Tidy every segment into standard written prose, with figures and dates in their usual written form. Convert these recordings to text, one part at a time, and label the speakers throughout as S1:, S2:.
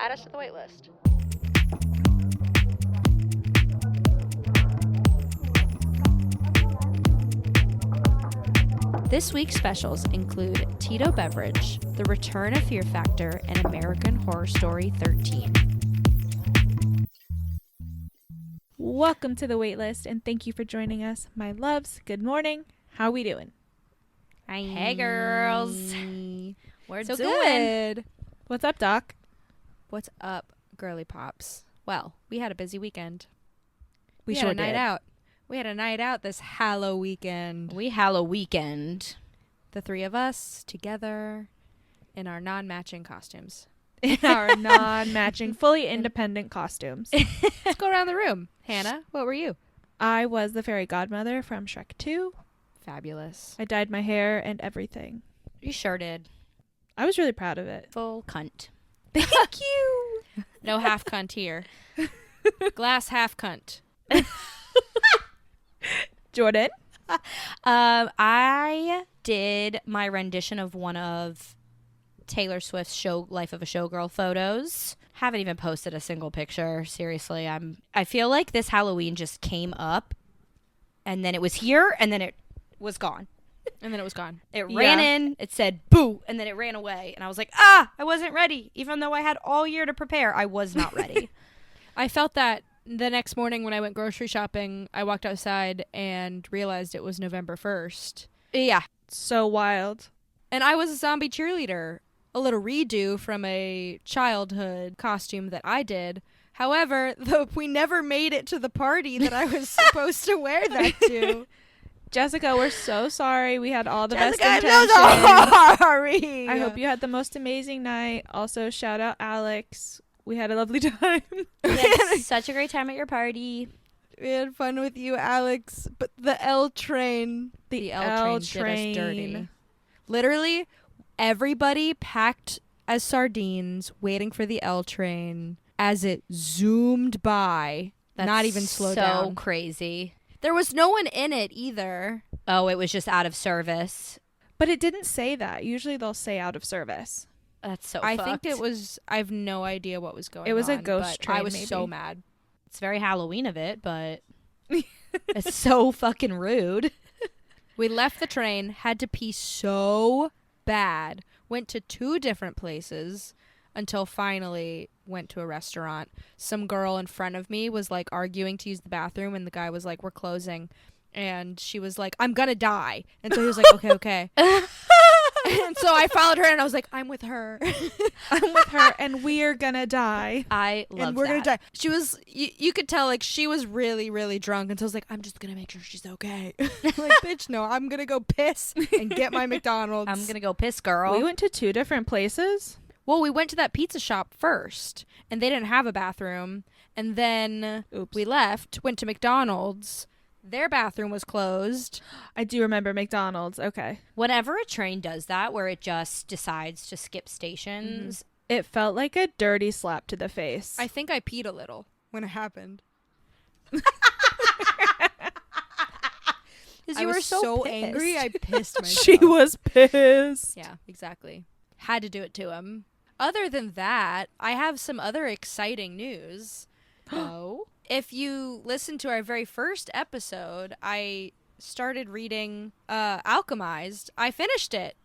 S1: add us to the wait list. This week's specials include Tito Beveridge, The Return of Fear Factor, and American Horror Story 13.
S2: Welcome to the waitlist, and thank you for joining us. My loves, good morning. How we doing?
S1: Hey, girls. We're
S2: So
S1: doing
S2: good. What's up, Doc?
S1: What's up, girly pops? Well, we had a busy weekend.
S2: We
S1: had
S2: sure
S1: a night
S2: did.
S1: out. We had a night out this Hallow weekend.
S3: We Hallow weekend.
S1: The three of us together in our non-matching costumes.
S2: In our non-matching, fully independent costumes.
S1: Let's go around the room. Hannah, what were you?
S2: I was the fairy godmother from Shrek 2.
S1: Fabulous.
S2: I dyed my hair and everything.
S3: You sure did.
S2: I was really proud of it.
S3: Full cunt.
S2: Thank you.
S1: No half cunt here. Glass half cunt.
S2: Jordan?
S3: I did my rendition of one of Taylor Swift's Life of a Showgirl photos. Haven't even posted a single picture. Seriously, I feel like this Halloween just came up and then it was here and then it was gone.
S1: And then it was gone.
S3: It ran in, it said boo, and then it ran away. And I was like, I wasn't ready. Even though I had all year to prepare, I was not ready.
S1: I felt that the next morning when I went grocery shopping, I walked outside and realized it was November 1st.
S3: Yeah.
S2: So wild.
S1: And I was a zombie cheerleader. A little redo from a childhood costume that I did. However, we never made it to the party that I was supposed to wear that to.
S2: Jessica, we're so sorry. We had all the best
S1: Jessica,
S2: intentions.
S1: I'm so sorry.
S2: I hope you had the most amazing night. Also, shout out Alex. We had a lovely time.
S3: We had such a great time at your party.
S1: We had fun with you, Alex. But the L train. The L train did us dirty. Literally, everybody packed as sardines waiting for the L train as it zoomed by.
S3: That's
S1: not even slowed
S3: so
S1: down.
S3: crazy.
S1: There was no one in it either.
S3: Oh, it was just out of service.
S2: But it didn't say that. Usually they'll say out of service.
S3: That's so
S1: I
S3: fucked.
S1: think it was, I have no idea what was going on.
S2: It was a ghost
S1: but
S2: train,
S1: I was
S2: maybe.
S1: so mad.
S3: It's very Halloween of it, but it's so fucking rude.
S1: We left the train, had to pee so bad, went to 2 different places until finally went to a restaurant. Some girl in front of me was like arguing to use the bathroom and the guy was like, we're closing. And she was like, I'm gonna die. And so he was like, okay. And so I followed her and I was like, I'm with her.
S2: I'm with her and we're gonna die.
S3: I love
S1: And we're
S3: that.
S1: gonna die. She was, you could tell like she was really, really drunk. And so I was like, I'm just gonna make sure she's okay. Like, bitch, no, I'm gonna go piss and get my McDonald's.
S3: I'm gonna go piss, girl.
S2: We went to 2 different places.
S1: Well, we went to that pizza shop first, and they didn't have a bathroom. And then we left, went to McDonald's. Their bathroom was closed.
S2: I do remember McDonald's. Okay.
S3: Whenever a train does that, where it just decides to skip stations,
S2: It felt like a dirty slap to the face.
S1: I think I peed a little when it happened.
S3: because
S1: I
S3: you
S1: was
S3: were so
S1: angry, I
S3: pissed.
S1: pissed myself.
S2: She was pissed.
S1: Yeah, exactly. Had to do it to him. Other than that, I have some other exciting news.
S3: Oh,
S1: If you listen to our very first episode, I started reading Alchemized. I finished it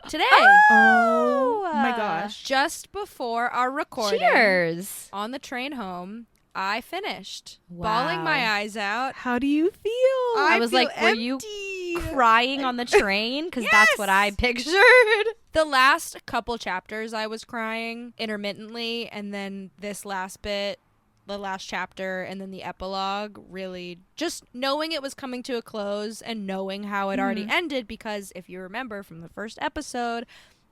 S1: today.
S2: Oh my gosh.
S1: Just before our recording.
S3: cheers!
S1: On the train home, I finished.
S3: Wow.
S1: Bawling my eyes out.
S2: How do you feel?
S3: I was
S1: feel
S3: like, were you
S1: empty.
S3: crying on the train? Because that's what I
S1: Yes!
S3: pictured.
S1: The last couple chapters I was crying intermittently, and then this last bit, the last chapter, and then the epilogue, really just knowing it was coming to a close and knowing how it already ended, because if you remember from the first episode,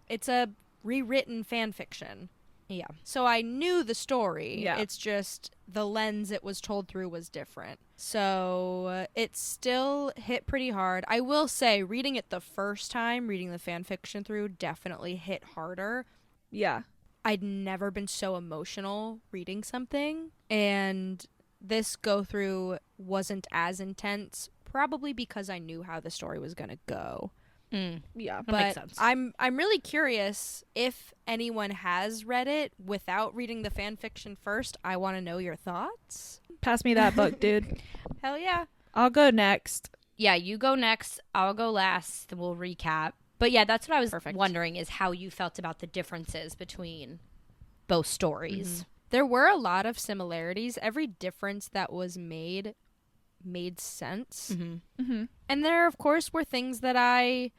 S1: it's a rewritten fan fiction.
S3: Yeah.
S1: So I knew the story.
S2: Yeah.
S1: It's just the lens it was told through was different. So it still hit pretty hard. I will say, reading it the first time, reading the fan fiction through, definitely hit harder.
S2: Yeah.
S1: I'd never been so emotional reading something, and this go through wasn't as intense, probably because I knew how the story was going to go.
S2: Yeah.
S3: That makes
S1: But
S3: sense.
S1: I'm really curious if anyone has read it without reading the fan fiction first. I want to know your thoughts.
S2: Pass me that book, dude.
S1: Hell yeah.
S2: I'll go next.
S3: Yeah, you go next. I'll go last. Then we'll recap. But yeah, that's what I was
S1: Perfect.
S3: wondering is how you felt about the differences between both stories.
S1: There were a lot of similarities. Every difference that was made sense. And there, of course, were things that I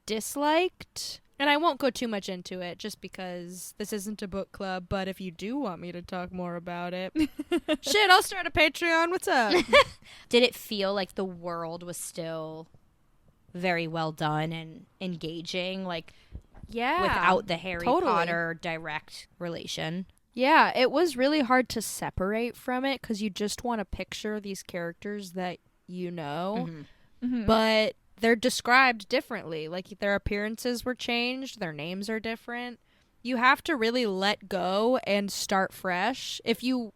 S1: disliked. And I won't go too much into it just because this isn't a book club. But if you do want me to talk more about it, shit, I'll start a Patreon. What's up?
S3: Did it feel like the world was still very well done and engaging, like
S1: Yeah.
S3: without the Harry
S1: totally.
S3: Potter direct relation?
S1: Yeah, it was really hard to separate from it because you just want to picture these characters that you know. But they're described differently. Like their appearances were changed, their names are different. You have to really let go and start fresh.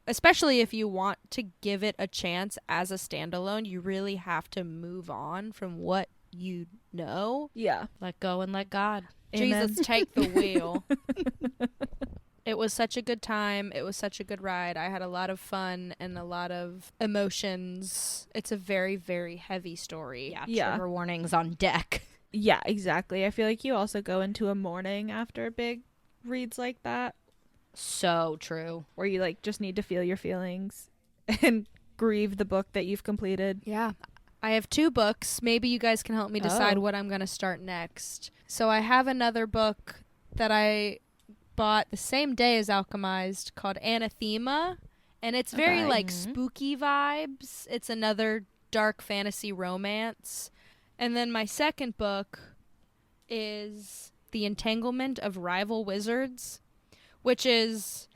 S1: Especially if you want to give it a chance as a standalone, you really have to move on from what you know.
S2: Yeah.
S3: Let go and let God.
S2: Amen.
S1: Jesus, take the wheel. It was such a good time. It was such a good ride. I had a lot of fun and a lot of emotions. It's a very, very heavy story.
S3: Yeah, trigger warnings on deck.
S2: Yeah, exactly. I feel like you also go into a mourning after big reads like that,
S3: So true.
S2: where you like just need to feel your feelings and grieve the book that you've completed.
S1: Yeah. I have 2 books. Maybe you guys can help me decide
S3: Oh.
S1: what I'm going to start next. So I have another book that I bought the same day as Alchemized called Anathema. And it's very
S2: Okay.
S1: like spooky vibes. It's another dark fantasy romance. And then my second book is The Entanglement of Rival Wizards, which is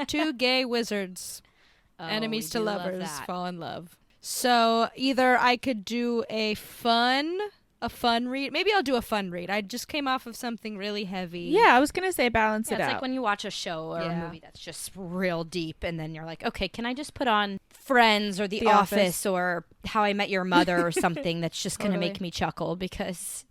S1: 2 gay wizards, enemies to lovers, fall in love. So either I could do a fun read. Maybe I'll do a fun read. I just came off of something really heavy.
S2: Yeah, I was gonna say balance
S3: Yeah,
S2: it
S3: it's
S2: out.
S3: like when you watch a show or a
S1: Yeah.
S3: movie that's just real deep, and then you're like, okay, can I just put on Friends or The
S2: The
S3: Office,
S2: Office.
S3: or How I Met Your Mother or something that's just going to
S1: Totally.
S3: make me chuckle? Because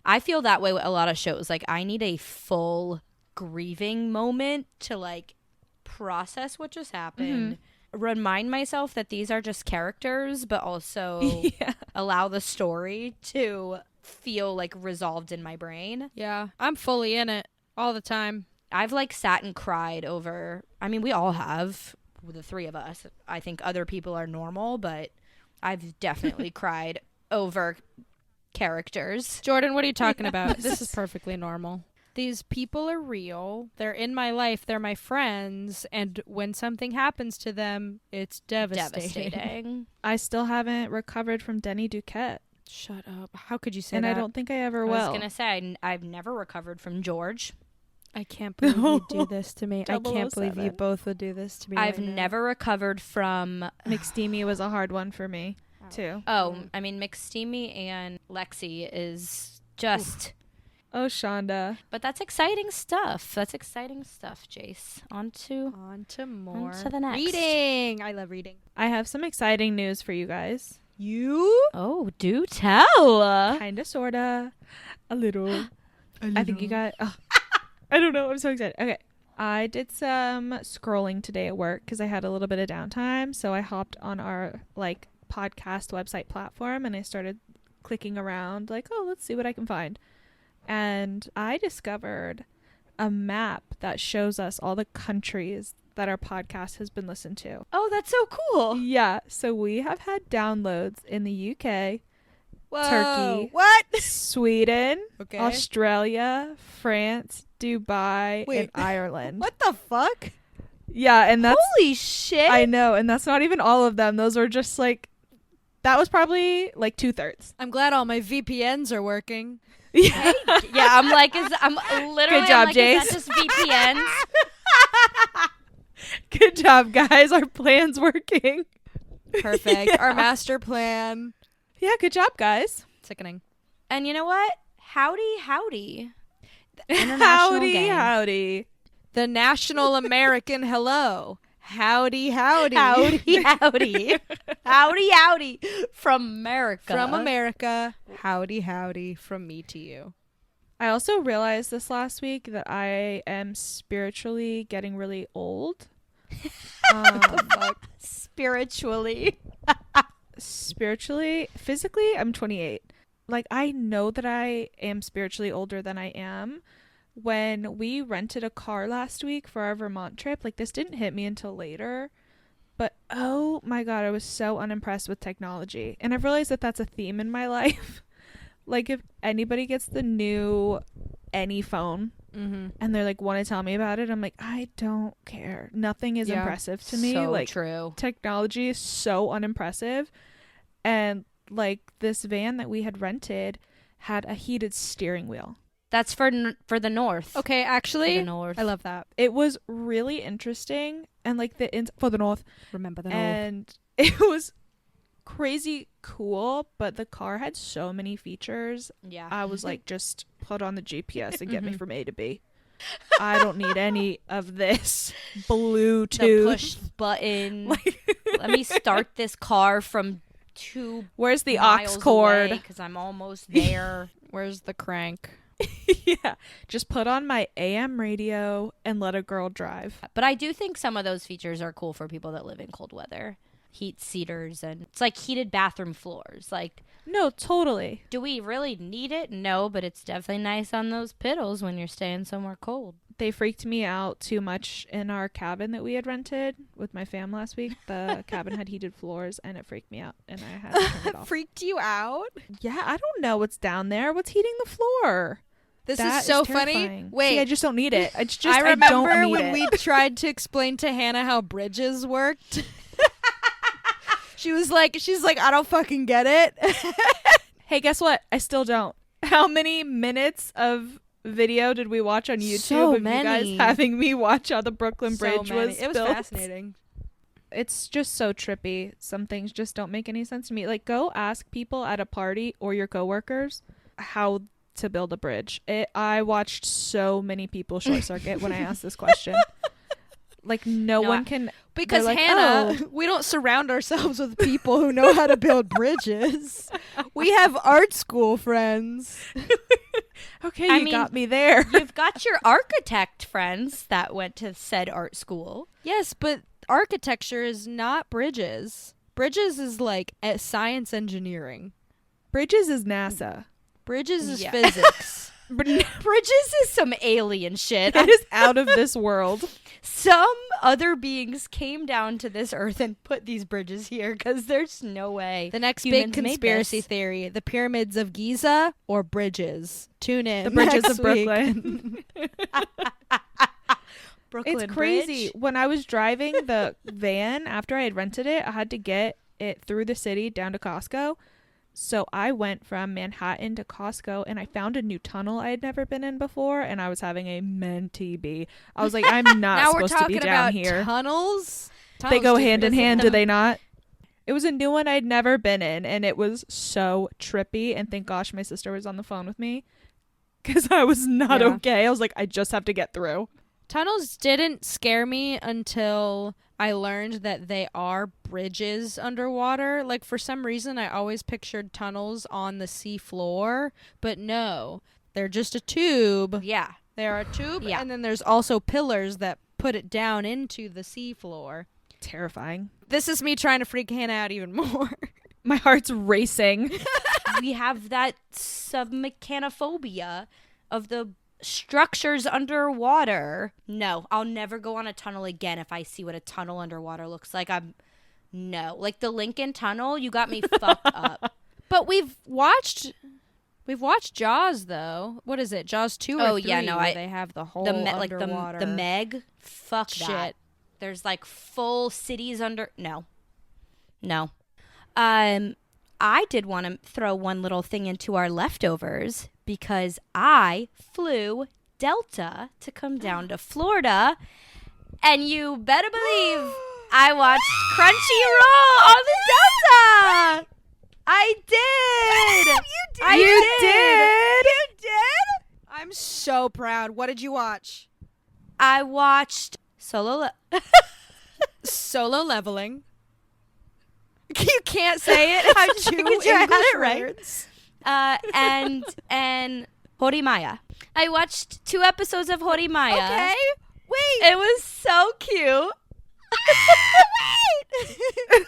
S3: I feel that way with a lot of shows. Like, I need a full grieving moment to like process what just happened. Remind myself that these are just characters, but also
S2: Yeah.
S3: allow the story to feel like resolved in my brain.
S1: Yeah. I'm fully in it all the time.
S3: I've like sat and cried over, I mean, we all have, the 3 of us. I think other people are normal, but I've definitely cried over characters.
S1: Jordan, what are you talking about?
S2: Yes.
S1: This is perfectly normal. These people are real. They're in my life. They're my friends. And when something happens to them, it's devastating.
S3: Devastating.
S2: I still haven't recovered from Denny Duquette,
S1: Shut up. How could you say
S2: and
S1: that?
S2: I don't think I ever
S3: I
S2: will.
S3: was going to say, I've never recovered from George.
S1: I can't believe you do this to me. I can't believe you
S2: 007.
S1: both would do this to me.
S3: I've
S1: right now.
S3: never recovered from,
S2: McSteamy was a hard one for me too.
S3: I mean, McSteamy and Lexi is just,
S2: Oh, Shonda.
S3: but that's exciting stuff. That's exciting stuff, Jace. On to
S1: more.
S3: On to the next.
S1: Reading. I love reading.
S2: I have some exciting news for you guys.
S1: You?
S3: Oh, do tell.
S2: Kinda, sorta, a little. I think you got. Oh, I don't know. I'm so excited. Okay, I did some scrolling today at work because I had a little bit of downtime. So I hopped on our like podcast website platform and I started clicking around, like, oh, let's see what I can find. And I discovered a map that shows us all the countries that our podcast has been listened to.
S3: Oh, that's so cool.
S2: Yeah, so we have had downloads in the UK,
S1: Whoa.
S2: Turkey.
S1: What?
S2: Sweden,
S1: Okay.
S2: Australia, France, Dubai,
S1: Wait.
S2: and Ireland.
S1: What the fuck?
S2: Yeah, and that's
S3: Holy shit.
S2: I know, and that's not even all of them. Those are just like that was probably like 2/3.
S1: I'm glad all my VPNs are working.
S2: Yeah.
S3: Yeah, I'm like, I'm literally,
S2: Good job,
S3: I'm like, is
S2: Jace.
S3: that just VPNs?
S2: Good job, guys. Our plan's working.
S1: Perfect.
S2: Yeah.
S1: Our master plan.
S2: Yeah, good job, guys.
S1: Sickening.
S3: And you know what? Howdy. The international
S2: Howdy,
S3: gang.
S2: howdy.
S1: The national American hello. Howdy, howdy.
S3: Howdy, howdy. Howdy, howdy. From America.
S1: From America. Howdy, howdy. From me to you.
S2: I also realized this last week that I am spiritually getting really old.
S3: Spiritually.
S2: Spiritually, physically, I'm 28. Like, I know that I am spiritually older than I am. When we rented a car last week for our Vermont trip, like, this didn't hit me until later. But, oh my God, I was so unimpressed with technology. And I've realized that that's a theme in my life. Like, if anybody gets the new any phone and they're like, want to tell me about it, I'm like, I don't care. Nothing is impressive to me.
S3: So
S2: like,
S3: true.
S2: Technology is so unimpressive. And like, this van that we had rented had a heated steering wheel.
S3: That's for the north.
S1: Okay, actually,
S3: For the north.
S1: I love that.
S2: It was really interesting, and like for the north,
S1: Remember the north.
S2: and it was crazy cool. But the car had so many features.
S3: Yeah.
S2: I was like, just put on the GPS and get me from A to B. I don't need any of this Bluetooth.
S3: The push button. Let me start this car from 2
S2: Where's the aux
S3: miles
S2: cord?
S3: because I'm almost there.
S1: Where's the crank?
S2: Yeah, just put on my AM radio and let a girl drive.
S3: But I do think some of those features are cool for people that live in cold weather. Heat seaters, and it's like heated bathroom floors. Like,
S2: No, totally.
S3: do we really need it? No, but it's definitely nice on those piddles when you're staying somewhere cold.
S2: They freaked me out too much in our cabin that we had rented with my fam last week. The cabin had heated floors, and it freaked me out, and I had to turn it off.
S1: Freaked you out?
S2: Yeah, I don't know what's down there. What's heating the floor?
S1: This
S2: That
S1: is so
S2: terrifying.
S1: funny. Wait,
S2: See, I just don't need it. It's just
S1: I
S2: I
S1: remember
S2: don't need
S1: when
S2: it.
S1: we tried to explain to Hannah how bridges worked. She's like, I don't fucking get it.
S2: Hey, guess what? I still don't. How many minutes of video did we watch on YouTube
S1: So
S2: of
S1: many.
S2: you guys having me watch how the Brooklyn Bridge was
S1: It was
S2: built?
S1: fascinating.
S2: It's just so trippy. Some things just don't make any sense to me. Like, go ask people at a party or your coworkers how to build a bridge. I watched so many people short circuit when I asked this question. Like, no one can.
S1: Because
S2: like,
S1: Hannah,
S2: "Oh."
S1: we don't surround ourselves with people who know how to build bridges. We have art school friends.
S2: Okay,
S3: I
S2: you
S3: mean,
S2: got me there.
S3: You've got your architect friends that went to said art school.
S1: Yes, but architecture is not bridges. Bridges is like science engineering.
S2: Bridges is NASA.
S1: Bridges is
S3: Yeah.
S1: physics.
S3: Bridges is some alien shit.
S2: It is out of this world.
S3: Some other beings came down to this earth and put these bridges here because there's no way.
S1: The next
S3: humans
S1: big
S3: made
S1: conspiracy
S3: this.
S1: theory: the pyramids of Giza or bridges. Tune in.
S2: The bridges
S1: next
S2: of
S1: week.
S2: Brooklyn.
S3: Brooklyn
S2: It's crazy.
S3: Bridge.
S2: When I was driving the van after I had rented it, I had to get it through the city down to Costco. So I went from Manhattan to Costco, and I found a new tunnel I had never been in before, and I was having a mentee bee. I was like, I'm not
S1: Now we're
S2: supposed to
S1: talking
S2: be down
S1: about
S2: here.
S1: tunnels.
S2: They go hand in hand, do
S1: Tunnels
S2: they not? It was a new one I'd never been in, and it was so trippy. And thank gosh my sister was on the phone with me because I was not
S1: Yeah.
S2: okay. I was like, I just have to get through.
S1: Tunnels didn't scare me until I learned that they are bridges underwater. Like, for some reason, I always pictured tunnels on the sea floor, but no, they're just a tube.
S3: Yeah.
S1: They are a tube,
S3: Yeah.
S1: and then there's also pillars that put it down into the sea floor.
S2: Terrifying.
S1: This is me trying to freak Hannah out even more.
S2: My heart's racing.
S3: We have that submechanophobia of the structures underwater. No, I'll never go on a tunnel again if I see what a tunnel underwater looks like. No. Like the Lincoln Tunnel, you got me fucked up.
S1: But we've watched Jaws though. What is it? Jaws 2 or 3?
S3: Oh, yeah, no,
S1: where they have the whole underwater
S3: the Meg. Fuck
S1: shit.
S3: that. There's like full cities under. No. I did want to throw one little thing into our leftovers because I flew Delta to come down to Florida, and you better believe I watched Crunchyroll on the Delta. I did.
S1: You did? I'm so proud. What did you watch?
S3: I watched Solo.
S1: Solo Leveling. You can't say it.
S3: I'm just making
S1: Two
S3: sure I had
S1: English
S3: it right.
S1: words.
S3: And Horimaya. I watched 2 episodes of Horimaya.
S1: Okay. Wait.
S3: It was so cute.
S1: Wait.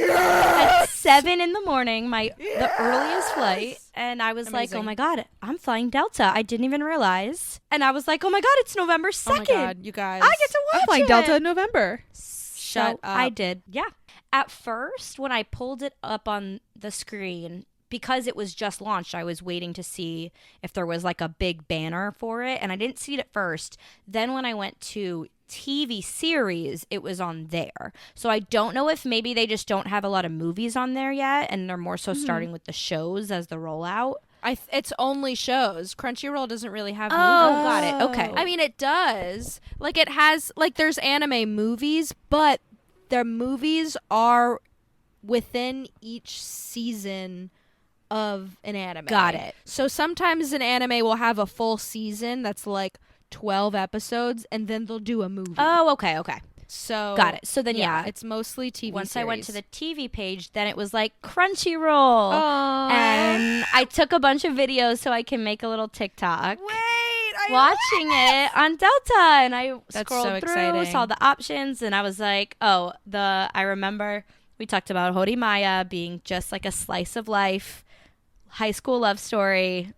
S3: At 7 in the morning, the earliest flight, and I was like,
S1: Amazing.
S3: "Oh my god, I'm flying Delta." I didn't even realize, and I was like, "Oh my god, it's November 2nd.
S1: Oh my god, you guys.
S3: I get to watch
S2: I'm flying
S3: it."
S2: Delta in November.
S1: Shut up.
S3: I did, yeah. At first, when I pulled it up on the screen, because it was just launched, I was waiting to see if there was like a big banner for it, and I didn't see it at first. Then when I went to TV series, it was on there. So I don't know if maybe they just don't have a lot of movies on there yet, and they're more so starting with the shows as the rollout.
S1: It's only shows. Crunchyroll doesn't really have movies.
S3: Oh, got it. Okay.
S1: I mean, it does. Like, it has, like, there's anime movies, but their movies are within each season of an anime.
S3: Got it.
S1: So sometimes an anime will have a full season that's like 12 episodes, and then they'll do a movie.
S3: Oh, okay.
S1: So
S3: Got it. So then, yeah.
S1: it's mostly TV
S3: Once
S1: series.
S3: I went to the TV page, then it was like Crunchyroll.
S1: Oh.
S3: And I took a bunch of videos so I can make a little TikTok.
S1: Wait,
S3: Watching it on Delta, and I
S1: That's
S3: scrolled
S1: so
S3: through,
S1: exciting.
S3: saw the options, and I was like, I remember we talked about Horimaya being just like a slice of life, high school love story.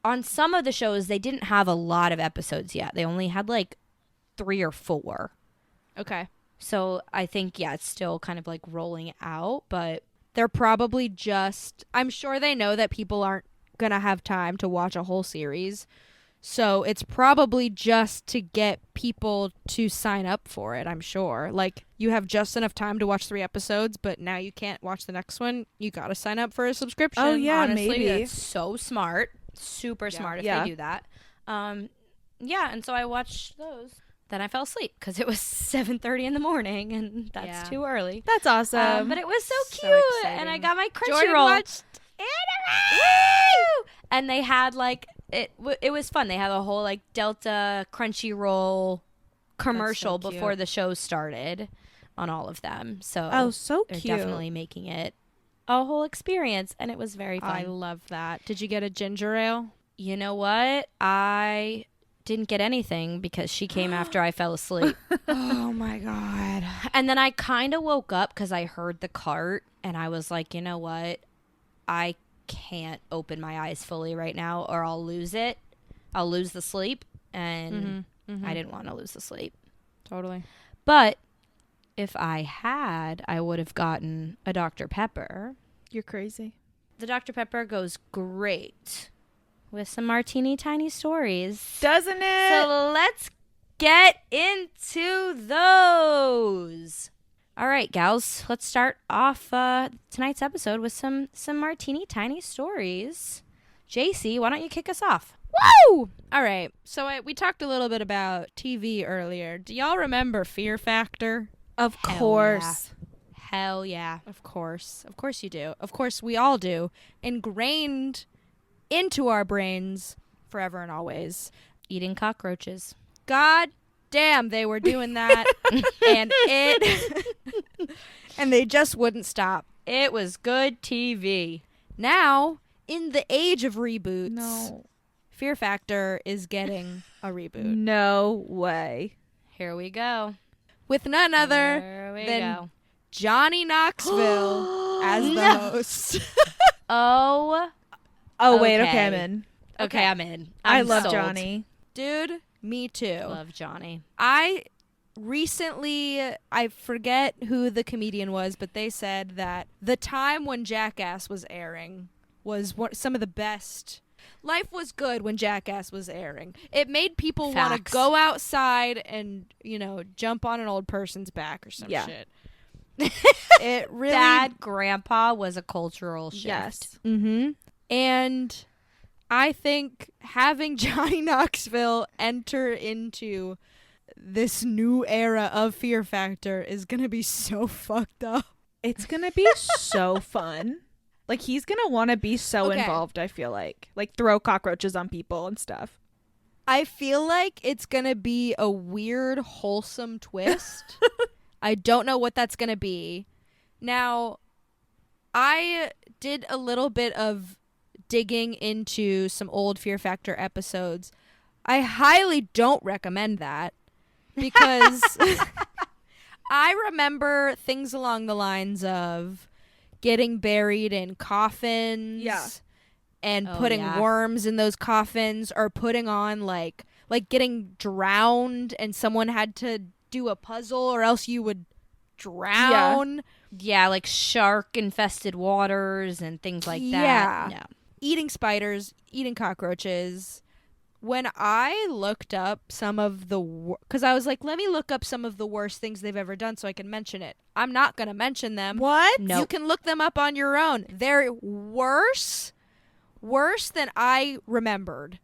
S3: On some of the shows, they didn't have a lot of episodes yet. They only had like 3 or 4.
S1: Okay.
S3: So I think, it's still kind of like rolling out, but
S1: They're probably just, I'm sure they know that people aren't going to have time to watch a whole series. So it's probably just to get people to sign up for it, I'm sure. Like, you have just enough time to watch 3 episodes, but now you can't watch the next one. You got to sign up for a subscription.
S2: Oh, yeah,
S3: honestly,
S2: maybe.
S3: that's so smart. Super smart if
S2: Yeah.
S3: they do that. And so I watched those. Then I fell asleep because it was 7:30 in the morning, and that's
S1: Yeah.
S3: too early.
S2: That's awesome.
S3: But it was so
S1: So
S3: cute,
S1: exciting.
S3: and I got my
S1: Jordan
S3: Crunchyroll.
S1: watched
S3: Woo! And they had like it was fun. They had a whole like Delta Crunchyroll commercial
S1: cute.
S3: before the show started on all of them. So
S2: so
S3: they're
S2: cute.
S3: definitely making it a whole experience, and it was very fun.
S1: I love that. Did you get a ginger ale?
S3: You know what? I didn't get anything because she came after I fell asleep.
S1: Oh my god.
S3: And then I kind of woke up because I heard the cart, and I was like, you know what? I can't open my eyes fully right now, or I'll lose it. I'll lose the sleep, and I didn't want to lose the sleep.
S1: Totally.
S3: But if I had, I would have gotten a Dr. Pepper.
S2: You're crazy.
S3: The Dr. Pepper goes great with some martini tiny stories.
S2: Doesn't it?
S3: So let's get into those. All right, gals, let's start off tonight's episode with some martini tiny stories. JC, why don't you kick us off?
S1: Woo! All right. So we talked a little bit about TV earlier. Do y'all remember Fear Factor?
S2: Of
S3: Hell
S2: course.
S3: Hell yeah.
S1: Of course. Of course you do. Of course we all do. Ingrained into our brains forever and always.
S3: Eating cockroaches.
S1: God damn, they were doing that. and they just wouldn't stop.
S3: It was good TV.
S1: Now, in the age of reboots,
S2: No.
S1: Fear Factor is getting a reboot.
S2: No way.
S3: Here we go.
S1: With none other
S3: Here we
S1: than
S3: go.
S1: Johnny Knoxville as the
S3: No.
S1: host.
S3: Oh,
S2: Oh, wait.
S3: Okay.
S2: Okay, I'm in.
S3: okay, I'm in.
S2: I
S3: I'm
S2: love
S3: sold.
S2: Johnny.
S1: Dude, me too.
S3: Love Johnny.
S1: I recently, I forget who the comedian was, but they said that the time when Jackass was airing was some of the best. Life was good when Jackass was airing. It made people want to
S3: Facts.
S1: go outside and, jump on an old person's back or some
S2: Yeah.
S1: shit. It really...
S3: Bad grandpa was a cultural shift.
S2: Yes.
S1: Mm-hmm. And I think having Johnny Knoxville enter into this new era of Fear Factor is going to be so fucked up.
S2: It's going to be so fun. Like, he's going to want to be so
S1: Okay.
S2: involved, I feel like. Like, throw cockroaches on people and stuff.
S1: I feel like it's going to be a weird, wholesome twist. I don't know what that's going to be. Now, I did a little bit of digging into some old Fear Factor episodes. I highly don't recommend that because I remember things along the lines of getting buried in coffins.
S2: Yeah.
S1: And putting worms in those coffins, or putting on like getting drowned and someone had to do a puzzle or else you would drown.
S3: Yeah, like shark infested waters and things like
S1: Yeah.
S3: that. No.
S1: Eating spiders, eating cockroaches. When I looked up some of the because I was like, let me look up some of the worst things they've ever done so I can mention it. I'm not going to mention them.
S2: What?
S3: Nope.
S1: You can look them up on your own. They're worse than I remembered.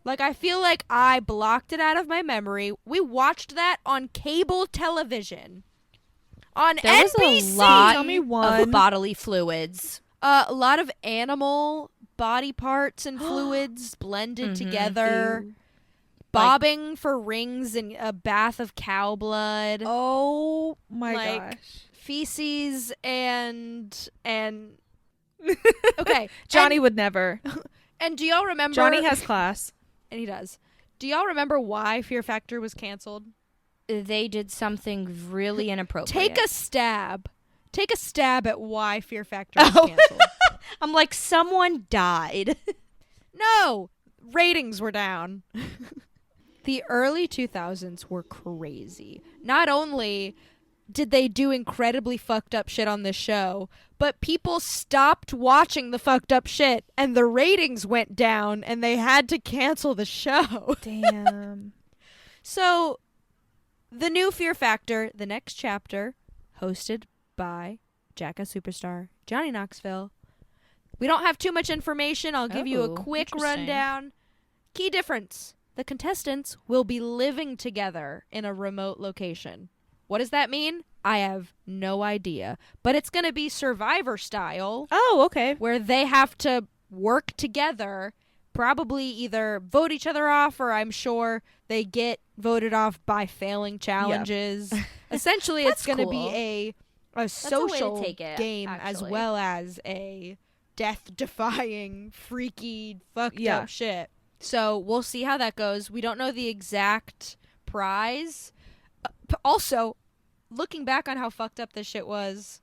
S1: Like, I feel like I blocked it out of my memory. We watched that on cable television. On
S3: There
S1: NBC.
S3: was a lot
S2: Tell me
S3: of
S2: one.
S3: bodily fluids.
S1: A lot of animal body parts and fluids blended together.
S2: Ew.
S1: Bobbing for rings in a bath of cow blood.
S2: Oh my
S1: Like,
S2: gosh.
S1: Feces and okay.
S2: Johnny would never.
S1: And do y'all remember
S2: Johnny has class.
S1: And he does. Do y'all remember why Fear Factor was canceled?
S3: They did something really inappropriate.
S1: Take a stab. Take a stab at why Fear Factor was canceled.
S3: I'm like, someone died.
S1: No! Ratings were down. The early 2000s were crazy. Not only did they do incredibly fucked up shit on this show, but people stopped watching the fucked up shit and the ratings went down and they had to cancel the show.
S2: Damn.
S1: So, the new Fear Factor, the next chapter, hosted by Jackass Superstar Johnny Knoxville. We don't have too much information. I'll give you a
S3: Oh,
S1: quick
S3: interesting.
S1: rundown. Key difference. The contestants will be living together in a remote location. What does that mean? I have no idea. But it's going to be Survivor style,
S2: Oh, okay.
S1: where they have to work together, probably either vote each other off, or I'm sure they get voted off by failing challenges. Essentially, it's
S3: That's
S1: going to
S3: cool.
S1: be a
S3: a way to
S1: social
S3: take it,
S1: game as
S3: actually.
S1: well as a death-defying, freaky, fucked
S2: Yeah.
S1: up shit. So we'll see how that goes. We don't know the exact prize. Also, looking back on how fucked up this shit was,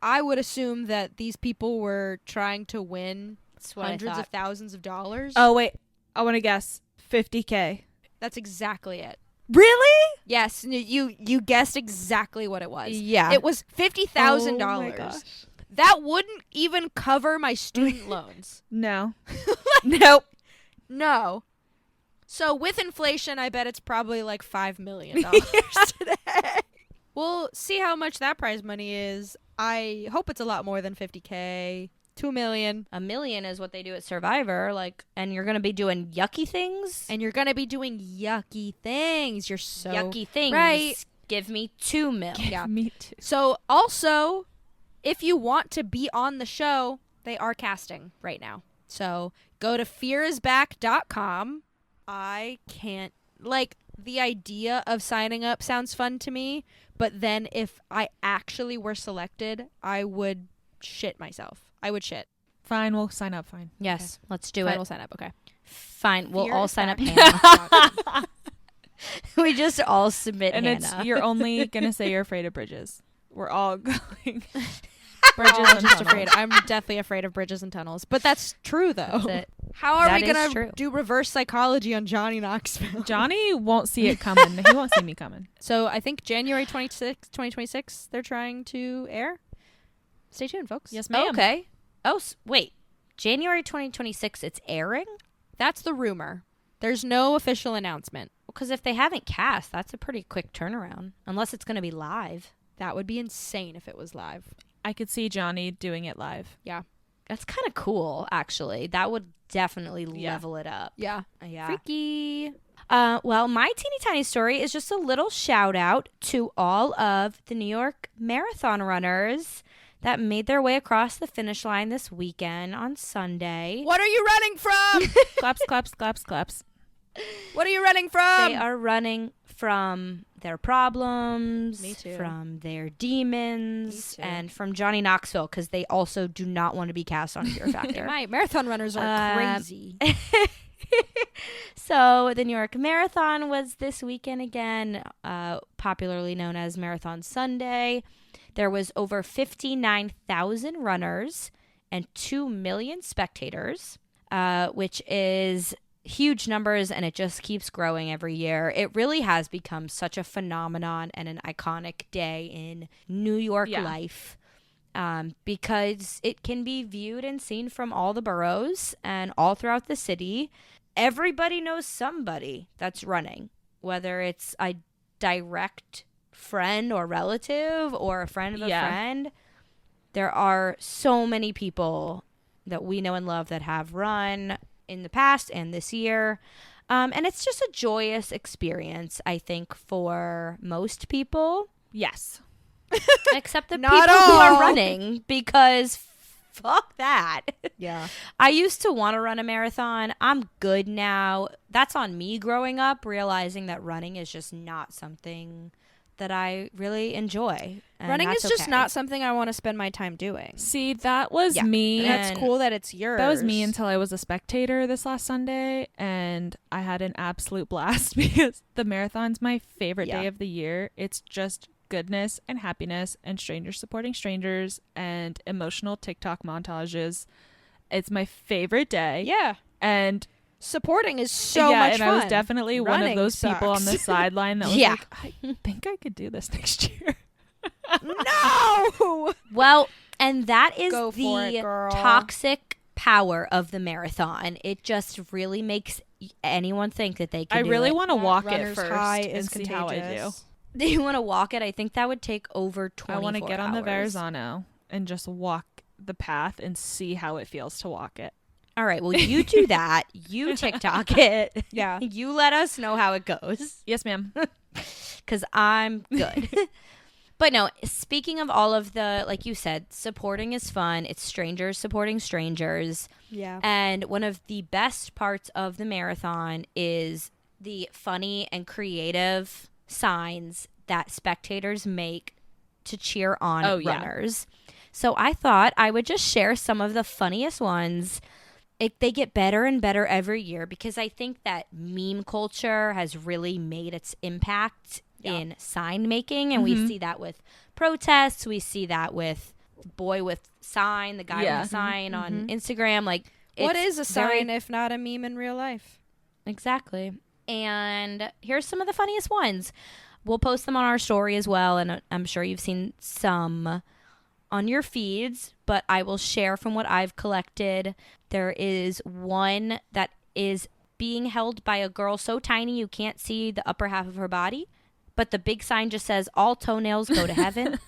S1: I would assume that these people were trying to win
S3: That's what I
S1: hundreds of
S3: thought.
S1: thousands of dollars.
S2: Oh, wait. I want to guess. 50K.
S1: That's exactly it.
S2: Really?
S1: Yes, you guessed exactly what it was.
S3: Yeah.
S1: It was
S2: Oh my
S1: $50,000.
S2: gosh.
S1: That wouldn't even cover my student loans.
S2: No. Nope.
S1: No. So with inflation, I bet it's probably like $5 million today. We'll see how much that prize money is. I hope it's a lot more than $50K. $2 million.
S3: $1 million is what they do at Survivor, like, and you're gonna be doing yucky things.
S1: And you're going to be doing yucky things. You're so
S3: yucky things.
S1: right.
S3: Give me $2 million.
S1: Yeah.
S2: Me too.
S1: So also, if you want to be on the show, they are casting right now. So go to fearisback.com. I can't, like, the idea of signing up sounds fun to me, but then if I actually were selected, I would shit myself. I would shit.
S2: Fine, we'll sign up. Fine.
S3: Yes, let's do
S1: Fine,
S3: it.
S1: we'll sign up. Okay.
S3: Fine, we'll all sign up
S1: Fearisback.
S3: Hannah. We just all submit
S2: And
S3: Hannah.
S2: you're only gonna say you're afraid of bridges. We're all going.
S1: We're
S2: Bridges
S1: all
S2: and
S1: just
S2: tunnels.
S1: afraid. I'm definitely afraid of bridges and tunnels, but that's true though.
S3: That's it.
S1: How are
S3: That
S1: we
S3: is
S1: gonna
S3: true.
S1: do reverse psychology on Johnny Knoxville?
S2: Johnny won't see it coming. He won't see me coming.
S1: So I think January 2026, they're trying to air. Stay tuned, folks.
S2: Yes, ma'am.
S3: Okay. Oh, wait. January 2026, it's airing?
S1: That's the rumor. There's no official announcement.
S3: Because if they haven't cast, that's a pretty quick turnaround. Unless it's going to be live.
S1: That would be insane if it was live.
S2: I could see Johnny doing it live.
S1: Yeah.
S3: That's kind of cool, actually. That would definitely
S2: Yeah.
S3: level it up.
S1: Yeah.
S3: Yeah.
S1: Freaky.
S3: Well, my teeny tiny story is just a little shout out to all of the New York Marathon runners that made their way across the finish line this weekend on Sunday.
S1: What are you running from?
S2: Claps, claps, claps, claps.
S1: What are you running from?
S3: They are running from their problems,
S1: Me too.
S3: from their demons,
S1: Me too.
S3: and from Johnny Knoxville, because they also do not want to be cast on Fear Factor.
S1: My marathon runners are crazy.
S3: So the New York Marathon was this weekend again, popularly known as Marathon Sunday. There was over 59,000 runners and 2 million spectators, which is huge numbers, and it just keeps growing every year. It really has become such a phenomenon and an iconic day in New York life, because it can be viewed and seen from all the boroughs and all throughout the city. Everybody knows somebody that's running, whether it's a direct friend or relative or a friend of a friend. There are so many people that we know and love that have run in the past and this year. And it's just a joyous experience, I think, for most people.
S2: Yes.
S3: Except the
S1: Not
S3: people who
S1: all.
S3: are running, because fuck that.
S1: Yeah.
S3: I used to want to run a marathon. I'm good now. That's on me growing up, realizing that running is just not something that I really enjoy. And
S1: Running is
S3: that's
S1: just
S3: okay.
S1: not something I want to spend my time doing.
S2: See, that was
S3: Yeah.
S2: me.
S1: And that's
S3: And
S1: cool that it's yours.
S2: That was me until I was a spectator this last Sunday, and I had an absolute blast because the marathon's my favorite
S1: Yeah.
S2: day of the year. It's just goodness and happiness and strangers supporting strangers and emotional TikTok montages. It's my favorite day.
S1: Yeah.
S2: And
S1: Supporting is so
S2: yeah,
S1: much
S2: and
S1: fun.
S2: I was definitely one of
S1: Running
S2: those people on the
S1: sucks.
S2: sideline that was
S3: Yeah.
S2: like, I think I could do this next year.
S1: No!
S3: Well, and that is
S1: Go for it,
S3: the
S1: girl.
S3: toxic power of the marathon. It just really makes anyone think that they can
S2: I
S3: do
S2: really
S3: it.
S2: want to
S1: That
S2: walk it
S1: runner's
S2: first
S1: high
S2: and
S1: is
S2: see how I do.
S1: contagious.
S3: Do you want to walk it? I think that would take over 24
S2: I want to get on the
S3: hours.
S2: Verrazano and just walk the path and see how it feels to walk it.
S3: All right, well, you do that. You TikTok it.
S1: Yeah.
S3: You let us know how it goes,
S2: Yes, ma'am.
S3: because I'm good. But no, speaking of all of the, like you said, supporting is fun. It's strangers supporting strangers.
S1: Yeah.
S3: And one of the best parts of the marathon is the funny and creative signs that spectators make to cheer on
S2: Oh, yeah.
S3: runners. So I thought I would just share some of the funniest ones. They get better and better every year, because I think that meme culture has really made its impact in sign making. And we see that with protests. We see that with boy with sign, the guy
S2: Yeah.
S3: with the sign on Instagram. Like,
S1: What
S3: it's
S1: is a
S3: very-
S1: sign if not a meme in real life?
S3: Exactly. And here's some of the funniest ones. We'll post them on our story as well, and I'm sure you've seen some on your feeds, but I will share from what I've collected. There is one that is being held by a girl so tiny you can't see the upper half of her body, but the big sign just says, "All toenails go to heaven."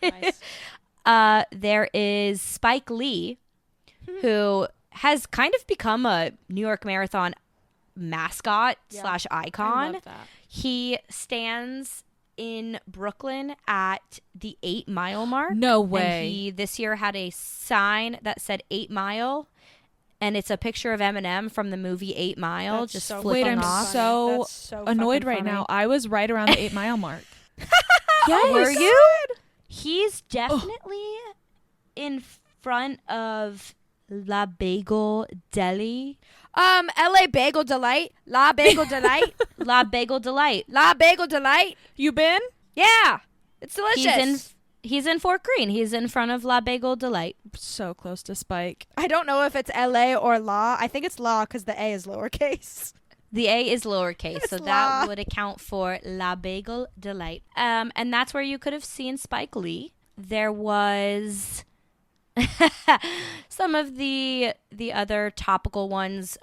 S1: Nice.
S3: There is Spike Lee, who has kind of become a New York Marathon mascot / icon.
S1: I love that.
S3: He stands in Brooklyn at the 8 mile mark.
S2: No
S3: And
S2: way.
S3: he this year had a sign that said 8 Mile, and it's a picture of Eminem from the movie 8 Mile,
S1: That's
S3: just
S1: so
S3: flipping
S2: Wait, I'm
S3: off.
S1: funny.
S2: so
S1: That's so
S2: annoyed
S1: fucking
S2: right
S1: funny.
S2: now. I was right around the 8 mile mark.
S3: Yes. Were you? He's definitely in front of La Bagel Deli.
S1: LA Bagel Delight. La Bagel Delight.
S3: La Bagel Delight.
S1: La Bagel Delight.
S2: You been?
S1: Yeah. It's delicious.
S3: He's in Fort Greene. He's in front of La Bagel Delight.
S2: So close to Spike.
S1: I don't know if it's LA or La. I think it's La because the A is lowercase.
S3: The A is lowercase, so
S1: It's
S3: that
S1: La.
S3: would account for La Bagel Delight. And that's where you could have seen Spike Lee. There was some of the other topical ones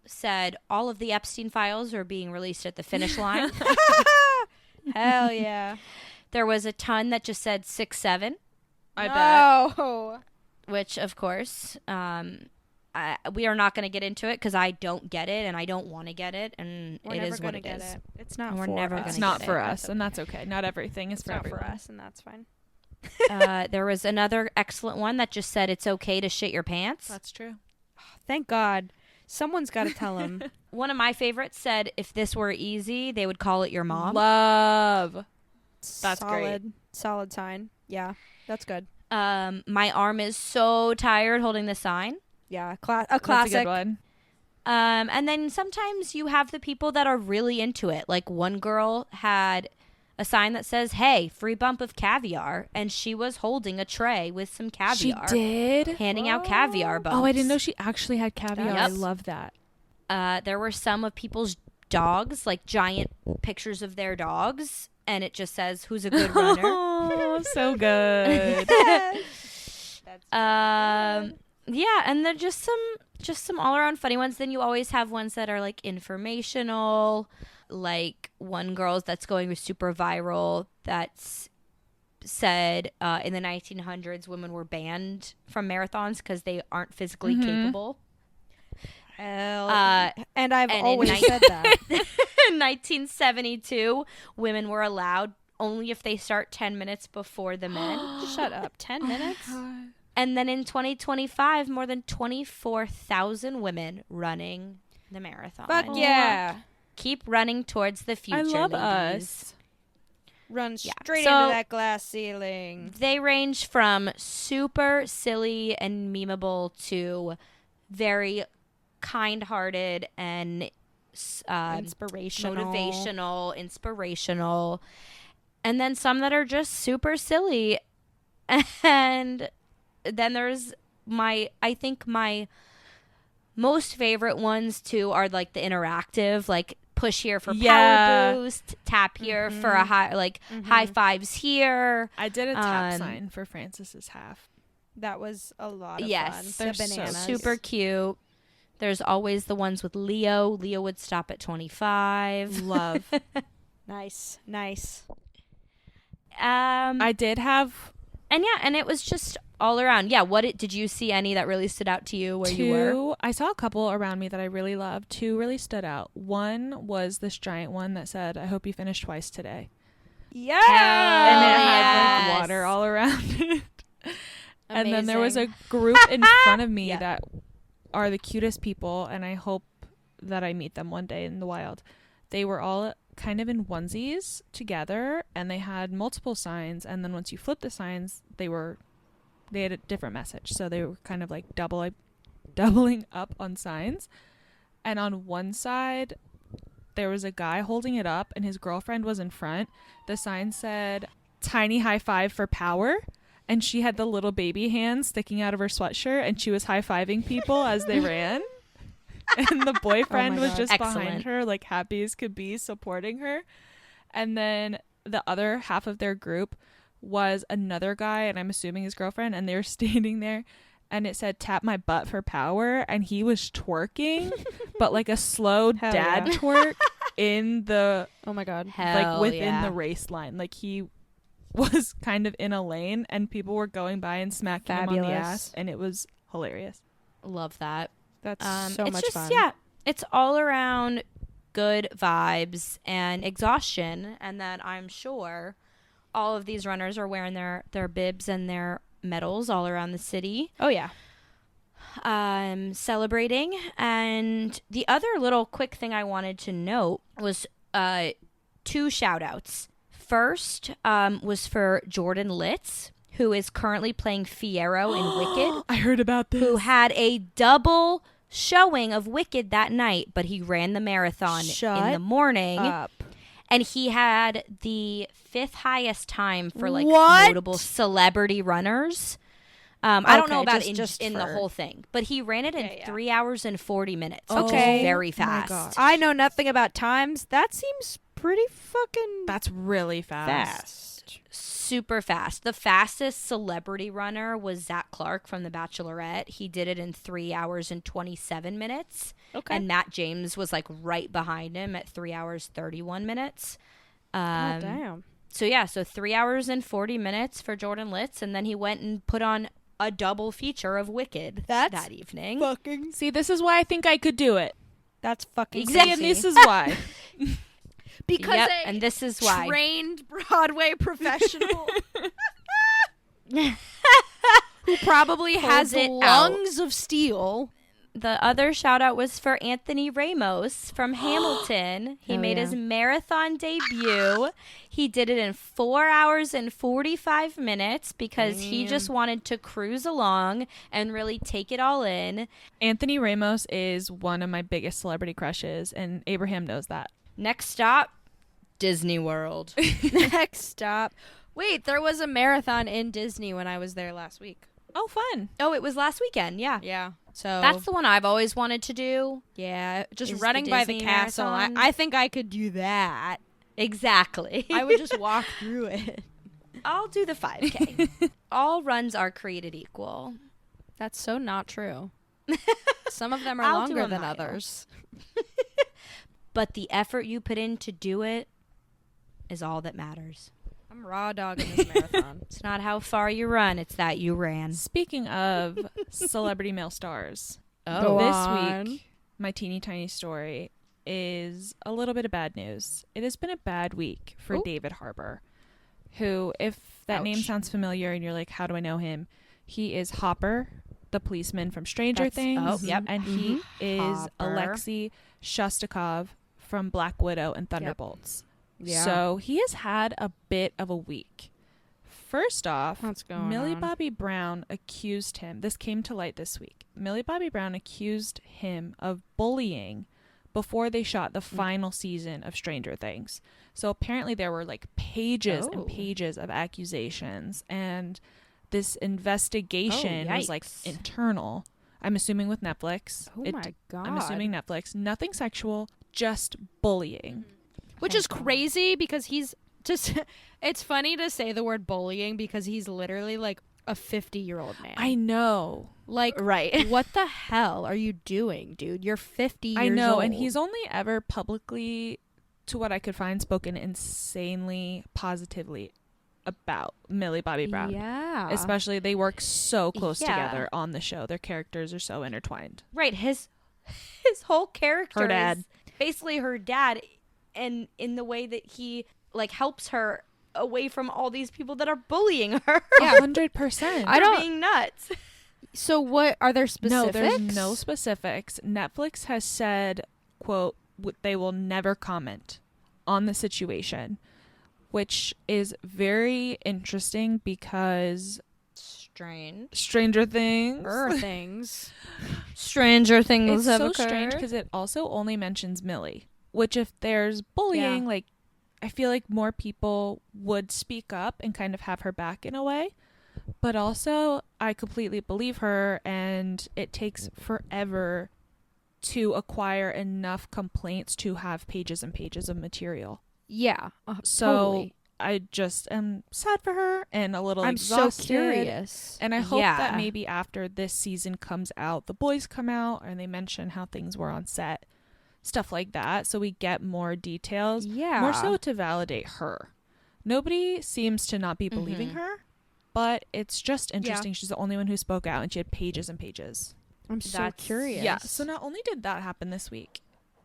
S3: said all of the Epstein files are being released at the finish line.
S1: Hell yeah.
S3: There was a ton that just said 6'7",
S2: I bet.
S1: No.
S3: which of course we are not going to get into it because I don't get it and I don't want to get it, and
S1: We're
S3: it
S1: never
S3: is what
S1: gonna
S3: it
S1: get
S3: is.
S1: it. It's not
S3: And we're
S1: for
S3: never
S1: us.
S3: gonna
S2: It's
S3: get
S2: not
S3: it.
S2: for
S3: That's
S2: us, and that's okay. Not everything is
S1: It's
S2: for
S1: not
S2: everyone.
S1: for us, and that's fine.
S3: There was another excellent one that just said it's okay to shit your pants.
S2: That's true.
S1: Thank God. Someone's got to tell him.
S3: One of my favorites said, if this were easy, they would call it your mom.
S2: Love. That's
S1: solid,
S2: great.
S1: Solid sign. Yeah, that's good.
S3: My arm is so tired holding the sign.
S1: Yeah, a
S2: That's a
S1: classic.
S2: good one.
S3: And then sometimes you have the people that are really into it. Like one girl had a sign that says, hey, free bump of caviar. And she was holding a tray with some caviar.
S2: She did?
S3: Handing out caviar bumps.
S2: Oh, I didn't know she actually had caviar.
S3: Yep.
S2: I love that.
S3: There were some of people's dogs, like giant pictures of their dogs. And it just says, who's a good runner.
S2: Oh, so good.
S3: Yeah, and they're just some all around funny ones. Then you always have ones that are like informational, like one girl's that's going super viral that's said in the 1900s women were banned from marathons because they aren't physically capable.
S1: And I've
S3: and
S1: always
S3: in
S1: said that.
S3: In 1972, women were allowed only if they start 10 minutes before the men.
S1: Shut up. 10 minutes?
S3: And then in 2025, more than 24,000 women running the marathon.
S1: Fuck yeah.
S3: Keep running towards the future,
S2: I love
S3: ladies.
S2: us.
S1: Run
S3: Yeah.
S1: straight
S3: So-
S1: into that glass ceiling.
S3: They range from super silly and memeable to very kind-hearted and
S1: Inspirational.
S3: motivational, inspirational. And then some that are just super silly. And then there's I think my most favorite ones too are like the interactive, like push here for power boost, tap here for a high fives here.
S2: I did a tap
S3: Um,
S2: sign for Francis's half.
S1: That was a lot of
S3: Yes,
S1: fun.
S2: they're
S1: The
S2: so
S1: bananas.
S3: Super cute. There's always the ones with Leo. Leo would stop at 25.
S2: Love.
S1: Nice.
S2: I did have
S3: And yeah, and it was just all around. Yeah, did you see any that really stood out to you where you were?
S2: I saw a couple around me that I really loved. Two really stood out. One was this giant one that said, I hope you finish twice today.
S1: Yeah.
S2: And it had
S3: yes.
S2: like water all around it. And then there was a
S1: Amazing.
S2: group in front of me
S1: Yeah.
S2: that are the cutest people, and I hope that I meet them one day in the wild. They were all kind of in onesies together, and they had multiple signs, and then once you flip the signs, they had a different message. So they were kind of like doubling up on signs. And on one side, there was a guy holding it up, and his girlfriend was in front. The sign said, tiny high five for power. And she had the little baby hands sticking out of her sweatshirt, and she was high-fiving people as they ran. And the boyfriend was
S1: God.
S2: just
S3: Excellent.
S2: behind her, like happy as could be, supporting her. And then the other half of their group was another guy, and I'm assuming his girlfriend, and they were standing there, and it said, tap my butt for power, and he was twerking, but like a slow
S1: Hell
S2: dad
S1: yeah.
S2: twerk in the,
S1: Oh my God.
S3: Hell
S2: like within
S3: yeah.
S2: the race line. Like he was kind of in a lane, and people were going by and smacking him on the
S1: Fabulous.
S2: ass, and it was hilarious.
S3: Love that.
S1: That's so
S3: it's
S1: much
S3: just,
S1: fun.
S3: Yeah, it's all around good vibes and exhaustion. And then I'm sure all of these runners are wearing their bibs and their medals all around the city.
S1: Oh yeah.
S3: Celebrating. And the other little quick thing I wanted to note was two shout outs. First was for Jordan Litz, who is currently playing Fiyero in Wicked,
S2: I heard about this.
S3: who had a double showing of Wicked that night, but he ran the marathon in
S1: Shut
S3: the morning.
S1: Up.
S3: And he had the 5th highest time for like
S1: What?
S3: notable celebrity runners. I don't know
S1: Okay,
S3: about
S1: just
S3: in the
S1: for-
S3: whole thing, but he ran it in
S1: Yeah, yeah.
S3: 3 hours and 40 minutes.
S1: Okay.
S3: Which is very
S2: Oh my
S3: fast.
S2: God.
S1: I know nothing about times. That seems pretty fucking
S2: That's really fast.
S3: Super fast. The fastest celebrity runner was Zach Clark from The Bachelorette. He did it in 3 hours and 27 minutes.
S1: Okay.
S3: And Matt James was like right behind him at 3 hours 31 minutes.
S1: God damn.
S3: So yeah, so 3 hours and 40 minutes for Jordan Litz, and then he went and put on a double feature of Wicked
S1: That's
S3: that evening.
S1: Fucking.
S2: See, this is why I think I could do it.
S1: That's fucking
S3: Exactly.
S2: See, and
S1: crazy.
S2: this is why.
S1: Because
S3: Yep,
S1: a
S3: and this is why.
S1: trained Broadway professional who probably
S3: Pulls
S1: has
S3: it
S1: lungs of steel.
S3: The other shout out was for Anthony Ramos from Hamilton. He made his marathon debut. He did it in 4 hours and 45 minutes because he just wanted to cruise along and really take it all in.
S2: Anthony Ramos is one of my biggest celebrity crushes, and Abraham knows that.
S3: Next stop, Disney World.
S1: Next stop. Wait, there was a marathon in Disney when I was there last week.
S2: Oh, fun.
S3: Oh, it was last weekend. Yeah.
S1: Yeah. So
S3: That's the one I've always wanted to do.
S1: yeah, just
S3: Is the
S1: running by the
S3: Disney
S1: castle.
S3: marathon.
S1: I think I could do that.
S3: Exactly.
S1: I would just walk through it.
S3: I'll do the 5K. All runs are created equal.
S1: That's so not true. Some of them are
S3: I'll do
S1: longer
S3: a
S1: than
S3: mile.
S1: others.
S3: But the effort you put in to do it is all that matters.
S1: I'm raw dogging this marathon.
S3: It's not how far you run, it's that you ran.
S2: Speaking of celebrity male stars,
S1: Go
S2: this
S1: on.
S2: week, my teeny tiny story is a little bit of bad news. It has been a bad week for
S1: Oh.
S2: David Harbour, who, if that name
S1: Ouch.
S2: sounds familiar and you're like, how do I know him? He is Hopper, the policeman from Stranger
S3: That's-
S2: Things.
S3: oh, yep.
S2: And he is
S1: Hopper.
S2: Alexei Shostakov from Black Widow and Thunderbolts.
S1: Yeah.
S2: So he has had a bit of a week. First off,
S1: What's going
S2: Millie
S1: on?
S2: Bobby Brown accused him. This came to light this week. Millie Bobby Brown accused him of bullying before they shot the final season of Stranger Things. So apparently there were like pages and
S1: Oh.
S2: pages of accusations, and this investigation was like
S3: yikes.
S2: internal. I'm assuming with Netflix.
S1: Oh my god.
S2: I'm assuming Netflix. Nothing sexual, just bullying.
S1: Which is crazy because he's just it's funny to say the word bullying because he's literally like a 50-year-old man.
S2: I know.
S1: like
S3: Right.
S1: what the hell are you doing, dude? You're 50 years
S2: I know,
S1: old.
S2: and he's only ever publicly, to what I could find, spoken insanely positively about Millie Bobby Brown.
S1: Yeah.
S2: Especially, they work so close
S3: Yeah.
S2: together on the show. Their characters are so intertwined.
S3: Right. His whole character
S2: Her dad.
S3: is basically her dad, and in the way that he like helps her away from all these people that are bullying her.
S1: Yeah.
S2: 100%.
S1: I
S3: For
S1: don't-
S3: being nuts.
S1: So what are there
S2: No,
S1: specifics?
S2: there's no specifics. Netflix has said, quote, they will never comment on the situation, which is very interesting because
S3: Strange.
S2: Stranger Things.
S1: things.
S3: Stranger things
S2: It's
S3: have
S2: so
S3: occurred.
S2: strange because it also only mentions Millie, which if there's bullying, like I feel like more people would speak up and kind of have her back in a way. But also, I completely believe her, and it takes forever to acquire enough complaints to have pages and pages of material.
S1: Yeah.
S2: So
S1: Totally.
S2: I just am sad for her and a little
S1: I'm
S2: exhausted.
S1: so curious.
S2: And I hope
S3: Yeah.
S2: that maybe after this season comes out, the boys come out and they mention how things were on set, stuff like that, so we get more details.
S1: Yeah.
S2: More so to validate her. Nobody seems to not be believing her, but it's just interesting. She's the only one who spoke out, and she had pages and pages.
S1: I'm so
S3: That's-
S1: curious.
S2: Yeah, so not only did that happen this week,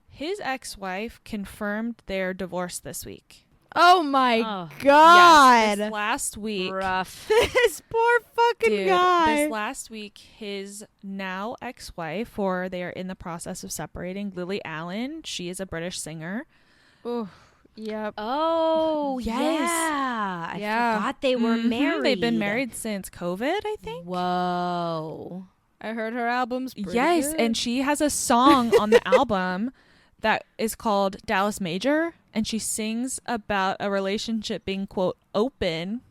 S2: his ex-wife confirmed their divorce this week.
S1: Oh my
S3: Oh.
S1: god.
S2: Yes, this last week.
S3: Rough.
S1: This poor fucking
S2: Dude,
S1: guy.
S2: this last week, his now ex-wife, or they are in the process of separating, Lily Allen, she is a British singer.
S1: Ooh, yep.
S3: Oh,
S2: Yes.
S3: yeah. I
S1: Yeah.
S3: forgot they were
S2: Mhm,
S3: married.
S2: They've been married since COVID, I think.
S3: Whoa.
S1: I heard her album's pretty
S2: Yes,
S1: good.
S2: and she has a song on the album that is called Dallas Major, and she sings about a relationship being, quote, open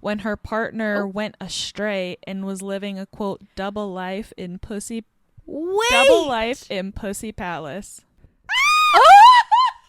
S2: when her partner went astray and was living a, quote, double life in Pussy Palace.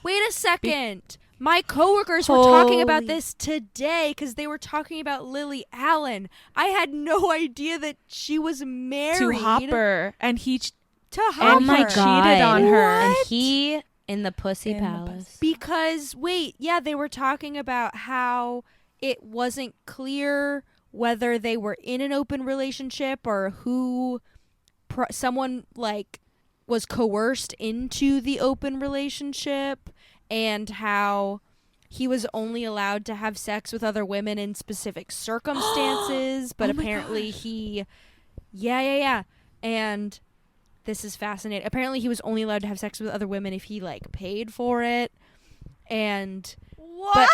S1: Wait a second. My coworkers were talking about
S3: Holy-
S1: this today because they were talking about Lily Allen. I had no idea that she was married
S2: To Hopper, and he
S1: To
S3: Oh
S1: Hopper.
S3: my
S2: cheated
S3: god.
S2: on her.
S3: And
S1: What?
S3: he in the Pussy
S2: In the
S3: Palace.
S1: Because wait, yeah, they were talking about how it wasn't clear whether they were in an open relationship or who someone like was coerced into the open relationship, and how he was only allowed to have sex with other women in specific circumstances, but
S2: Oh my
S1: apparently
S2: gosh.
S1: he yeah. And this is fascinating. Apparently he was only allowed to have sex with other women if he like paid for it. And
S3: What?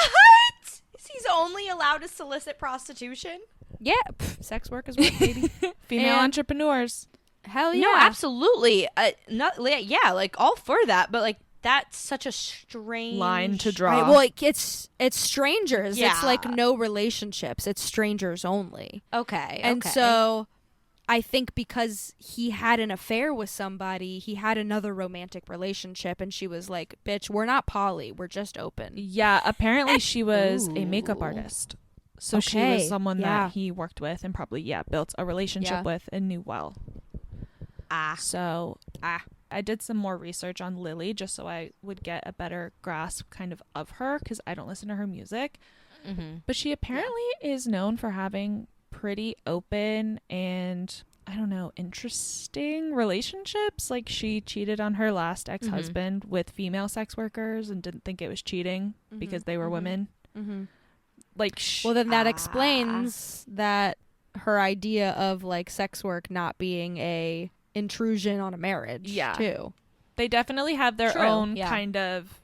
S3: He's only allowed to solicit prostitution?
S1: yeah, sex work is work, baby.
S2: Female
S1: And-
S2: entrepreneurs.
S1: Hell yeah.
S3: No, absolutely. Yeah, like all for that, but like that's such a strange
S2: Line to draw.
S1: Right, well, like, it's strangers.
S3: Yeah.
S1: It's like no relationships. It's strangers only.
S3: Okay.
S1: And
S3: okay.
S1: so I think because he had an affair with somebody, he had another romantic relationship, and she was like, bitch, we're not poly, we're just open.
S2: Yeah, apparently she was a makeup
S3: Ooh.
S2: artist. So she
S1: Okay,
S2: was someone
S1: yeah.
S2: that he worked with and probably, built a relationship
S1: Yeah.
S2: with and knew well. So I did some more research on Lily just so I would get a better grasp kind of her, because I don't listen to her music.
S3: Mm-hmm.
S2: But she apparently is known for having pretty open and, I don't know, interesting relationships. Like, she cheated on her last ex-husband with female sex workers and didn't think it was cheating because they were women.
S1: Mm-hmm.
S2: Like,
S1: Well, then that explains that her idea of like sex work not being a intrusion on a marriage.
S2: Yeah.
S1: Too.
S2: they definitely have their
S1: True,
S2: own
S1: yeah.
S2: kind of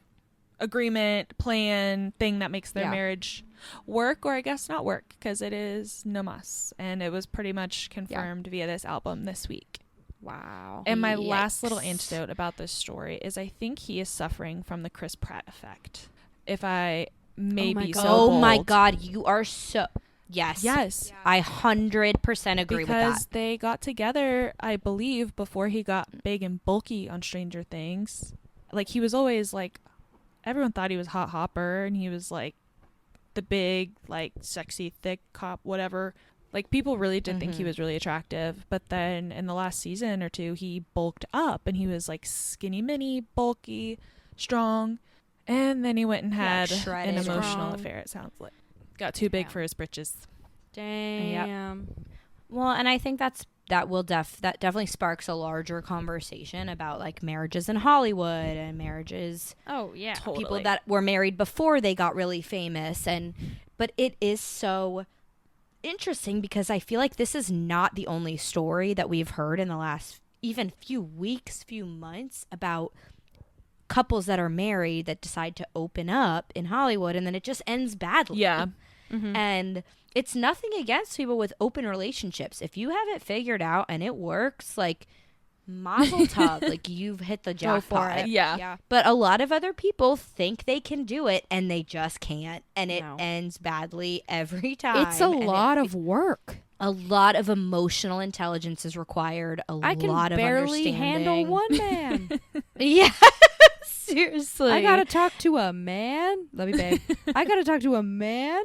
S2: agreement, plan, thing that makes their
S1: Yeah.
S2: marriage work, or I guess not work, because it is no mas, and it was pretty much confirmed via this album this week.
S1: Wow.
S2: And my last
S3: Yikes.
S2: little antidote about this story is I think he is suffering from the Chris Pratt effect. If I may
S1: my
S2: be
S1: God.
S2: so
S3: Oh my
S2: bold.
S3: God, you are so yes.
S2: Yes.
S3: I 100% agree with
S2: Because
S3: that.
S2: they got together, I believe, before he got big and bulky on Stranger Things. Like, he was always like, everyone thought he was Hot Hopper, and he was like the big, like, sexy, thick cop, whatever. Like, people really did think he was really attractive. But then in the last season or two, he bulked up, and he was like skinny mini, bulky, strong. And then he went and had an
S3: shredded.
S2: emotional
S1: Strong.
S2: affair, it sounds like. Got too big
S1: Yeah.
S2: for his britches.
S1: Damn.
S3: Well, and I think that definitely sparks a larger conversation about like marriages in Hollywood and marriages
S1: Oh yeah.
S3: people that were married before they got really famous, but it is so interesting because I feel like this is not the only story that we've heard in the last even few weeks, few months about couples that are married that decide to open up in Hollywood and then it just ends badly.
S2: Yeah.
S3: And it's nothing against people with open relationships. If you have it figured out and it works, like mazel tov, like you've hit the
S1: Go for
S3: jackpot.
S1: it.
S2: Yeah.
S1: Yeah.
S3: But a lot of other people think they can do it and they just can't. And it
S1: No.
S3: ends badly every time.
S1: It's a
S3: And
S1: lot of work.
S3: a lot of emotional intelligence is required.
S1: I can
S3: lot of
S1: barely handle
S3: understanding.
S1: one man.
S3: Yeah. Seriously.
S1: I gotta talk to a man. Love you, babe. I gotta talk to a man.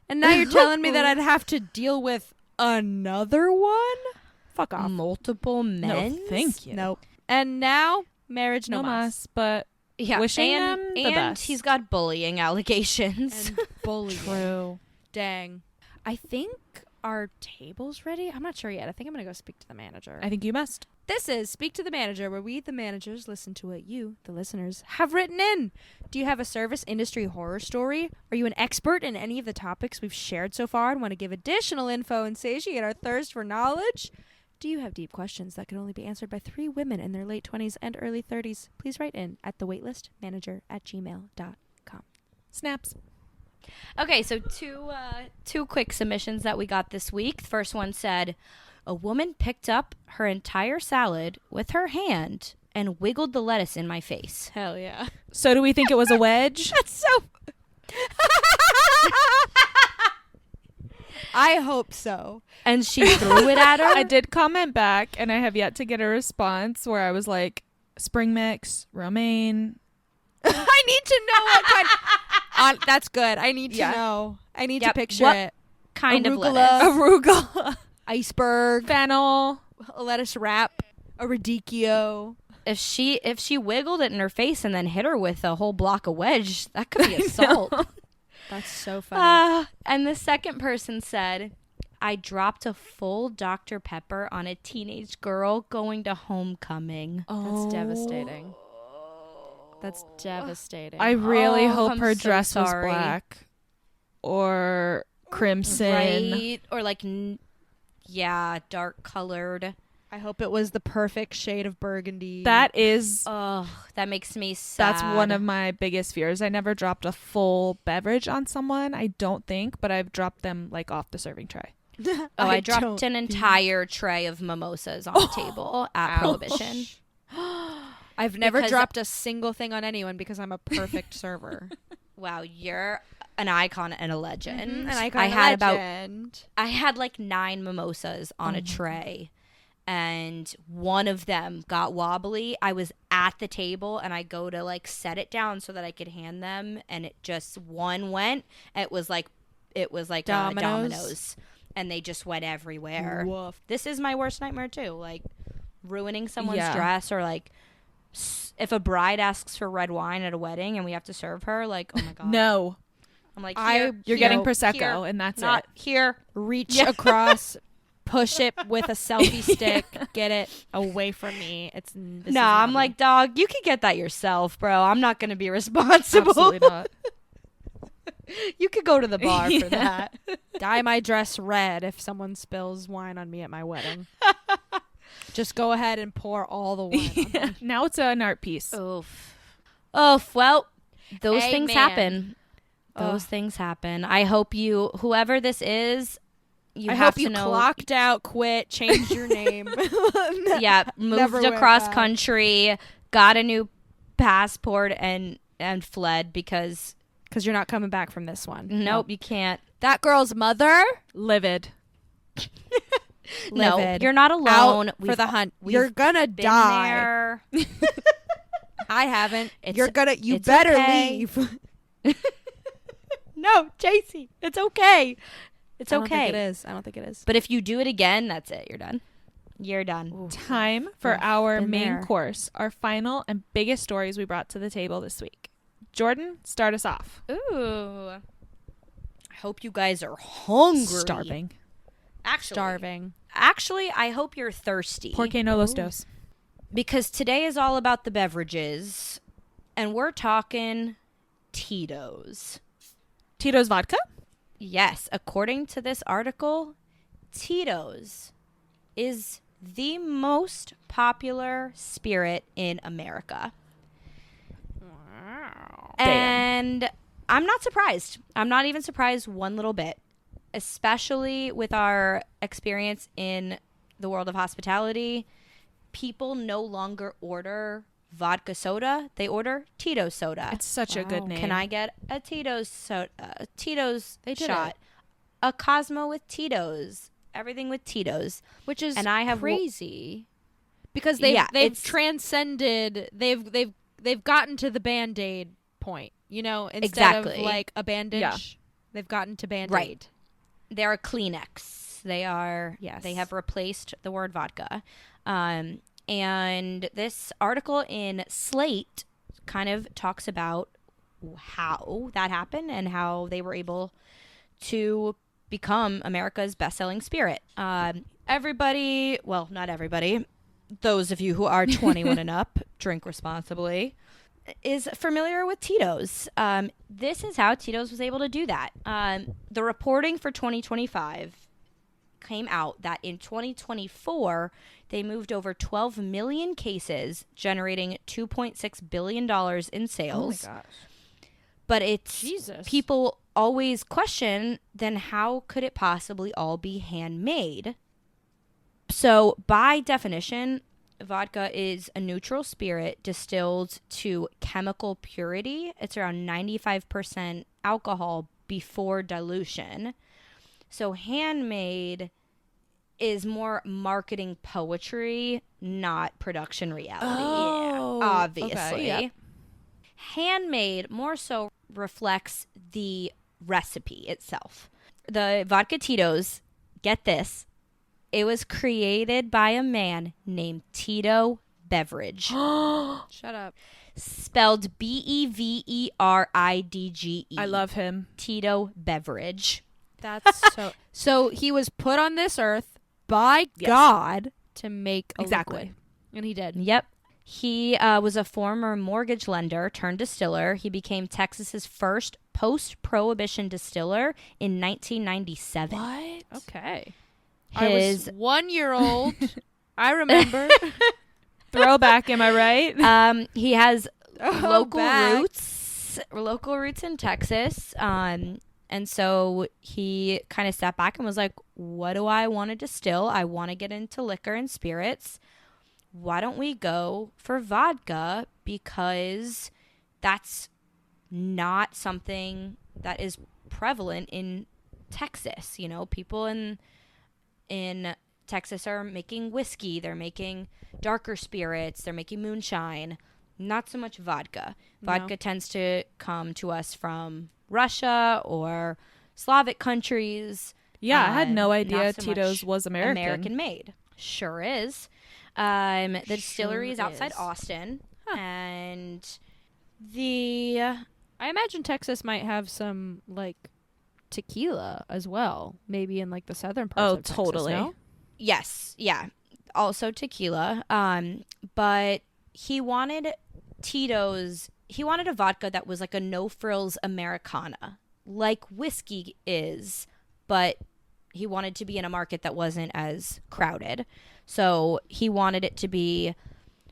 S1: And now you're telling me that I'd have to deal with another one? Fuck off.
S3: multiple men.
S2: No, thank you.
S1: Nope. And now, marriage no
S2: No
S1: mas.
S2: mas, but
S3: Yeah.
S2: Wishing
S3: and,
S2: them the
S3: and
S2: best.
S3: he's got bullying allegations.
S1: And bullying.
S2: true.
S1: Dang. I think our table's ready. I'm not sure yet. I think I'm going to go speak to the manager.
S2: I think you must.
S1: This is Speak to the Manager, where we, the managers, listen to what you, the listeners, have written in. Do you have a service industry horror story? Are you an expert in any of the topics we've shared so far and want to give additional info and satiate our thirst for knowledge? Do you have deep questions that can only be answered by 3 women in their late 20s and early 30s? Please write in at thewaitlistmanager@gmail.com.
S2: Snaps.
S3: Okay, so two quick submissions that we got this week. The first one said, a woman picked up her entire salad with her hand and wiggled the lettuce in my face.
S1: Hell yeah.
S2: So do we think it was a wedge?
S1: That's so... I hope so.
S3: And she threw it at her.
S2: I did comment back, and I have yet to get a response where I was like, spring mix, romaine.
S1: I need to know what kind. That's good. I need to
S2: Yeah.
S1: know. I need
S3: Yep.
S1: to picture
S3: What
S1: it.
S3: kind of
S1: Arugula.
S3: lettuce?
S2: Arugula.
S1: Iceberg,
S2: Fennel.
S1: a lettuce wrap, a radicchio.
S3: If she wiggled it in her face and then hit her with a whole block of wedge, that could be assault.
S1: That's so funny.
S3: And the second person said, I dropped a full Dr. Pepper on a teenage girl going to homecoming.
S1: That's devastating. That's devastating.
S2: I really
S3: Oh,
S2: hope
S3: I'm
S2: her
S3: so
S2: dress was
S3: sorry.
S2: black or crimson.
S3: Right? Or like, dark colored.
S1: I hope it was the perfect shade of burgundy.
S2: That is
S3: Oh, that makes me sad.
S2: That's one of my biggest fears. I never dropped a full beverage on someone, I don't think, but I've dropped them like off the serving tray.
S3: I dropped an entire tray of mimosas on the table at Prohibition.
S1: I've never
S3: Because-
S1: dropped a single thing on anyone because I'm a perfect server.
S3: Wow, you're an icon and a legend.
S1: And I
S3: I had like 9 mimosas on a tray, and one of them got wobbly. I was at the table and I go to like set it down so that I could hand them, and it just one went. It was like dominoes, and they just went everywhere.
S1: Woof.
S3: This is my worst nightmare too, like ruining someone's
S2: Yeah.
S3: dress, or like if a bride asks for red wine at a wedding and we have to serve her, like, oh my god.
S2: No.
S3: I'm like,
S2: You're getting
S3: here,
S2: Prosecco,
S3: here,
S2: and that's
S3: not
S2: it.
S3: here.
S1: Reach across, push it with a selfie stick, get it away from me.
S3: I'm like, dog, you can get that yourself, bro. I'm not going to be responsible.
S2: Absolutely not.
S3: You could go to the bar for that.
S1: dye my dress red if someone spills wine on me at my wedding. Just go ahead and pour all the wine on me.
S2: Now it's an art piece.
S3: Oof. Well, those things
S1: Amen.
S3: happen. Those things happen. I hope you, whoever this is, you
S1: I
S3: have
S1: hope
S3: to
S1: you
S3: know.
S1: clocked out, quit, changed your name.
S3: Yeah,
S1: Never
S3: moved
S1: went
S3: across
S1: back.
S3: country, got a new passport, and fled because
S1: Because you're not coming back from this one.
S3: nope, you can't.
S1: That girl's mother,
S2: Livid.
S3: No,
S1: livid.
S3: you're not alone.
S1: Out for the hunt.
S3: we've
S1: You're gonna
S3: been
S1: die.
S3: there.
S1: I haven't.
S3: It's-
S1: You
S3: it's
S1: better
S3: okay.
S1: leave.
S3: No, JC, it's okay. It's
S1: I don't
S3: okay.
S1: think it is. I don't think it is.
S3: But if you do it again, that's it. You're done. You're done.
S2: Time for
S1: Oof,
S2: our
S1: been
S2: main
S1: there.
S2: course, our final and biggest stories we brought to the table this week. Jordan, start us off.
S3: Ooh. I hope you guys are hungry.
S2: Starving.
S3: Actually, Actually, I hope you're thirsty.
S2: Porque no los dos.
S3: Because today is all about the beverages, and we're talking Tito's.
S2: Tito's vodka?
S3: Yes, according to this article, Tito's is the most popular spirit in America.
S1: Wow.
S3: And I'm not surprised. I'm not even surprised one little bit, especially with our experience in the world of hospitality. People no longer order vodka soda. They order Tito's soda.
S2: It's such a good
S1: Wow.
S2: name.
S3: Can I get a Tito's soda? Tito's
S1: They did
S3: shot.
S1: it.
S3: A Cosmo with Tito's. Everything with Tito's.
S1: Which is
S3: And I have
S1: crazy because
S3: Yeah,
S1: they've
S3: it's-
S1: transcended. They've gotten to the Band-Aid point. You know, instead
S3: Exactly.
S1: of like a bandage,
S2: Yeah.
S1: they've gotten to Band-Aid.
S3: Right. They're a Kleenex. They are.
S1: Yes.
S3: They have replaced the word vodka. And this article in Slate kind of talks about how that happened and how they were able to become America's best-selling spirit. Everybody, well, not everybody, those of you who are 21 and up, drink responsibly, is familiar with Tito's. This is how Tito's was able to do that. The reporting for 2025 came out that in 2024, they moved over 12 million cases, generating $2.6 billion in sales.
S2: Oh my gosh.
S3: But it's
S1: Jesus.
S3: people always question, then how could it possibly all be handmade? So by definition, vodka is a neutral spirit distilled to chemical purity. It's around 95% alcohol before dilution. So handmade is more marketing poetry, not production reality.
S1: Oh,
S3: obviously.
S2: okay, yep.
S3: Handmade more so reflects the recipe itself. The vodka Tito's, get this, it was created by a man named Tito Beveridge,
S1: Shut up.
S3: spelled Beveridge.
S2: I love him.
S3: Tito Beveridge.
S1: That's so. So he was put on this earth by
S2: Yes.
S1: God to make a
S2: Exactly.
S1: liquid. And he did.
S3: Yep. He was a former mortgage lender turned distiller. He became Texas's first post-prohibition distiller in 1997.
S1: What? Okay.
S3: His
S1: I was 1 year old I remember.
S2: Throwback, am I right?
S3: He has local
S1: back.
S3: roots in Texas. And so he kind of sat back and was like, what do I want to distill? I want to get into liquor and spirits. Why don't we go for vodka? Because that's not something that is prevalent in Texas. You know, people in Texas are making whiskey. They're making darker spirits. They're making moonshine. Not so much vodka. Vodka tends to come to us from Russia or Slavic countries.
S2: Yeah, I had no idea
S3: not so
S2: Tito's
S3: much
S2: was American.
S3: American made. Sure is. The distillery is outside Austin. And
S1: I imagine Texas might have some like tequila as well, maybe in like the southern parts of Texas.
S2: Totally.
S1: No?
S3: Yes, yeah. Also tequila. But he wanted a vodka that was like a no frills Americana, like whiskey is, but he wanted to be in a market that wasn't as crowded. So he wanted it to be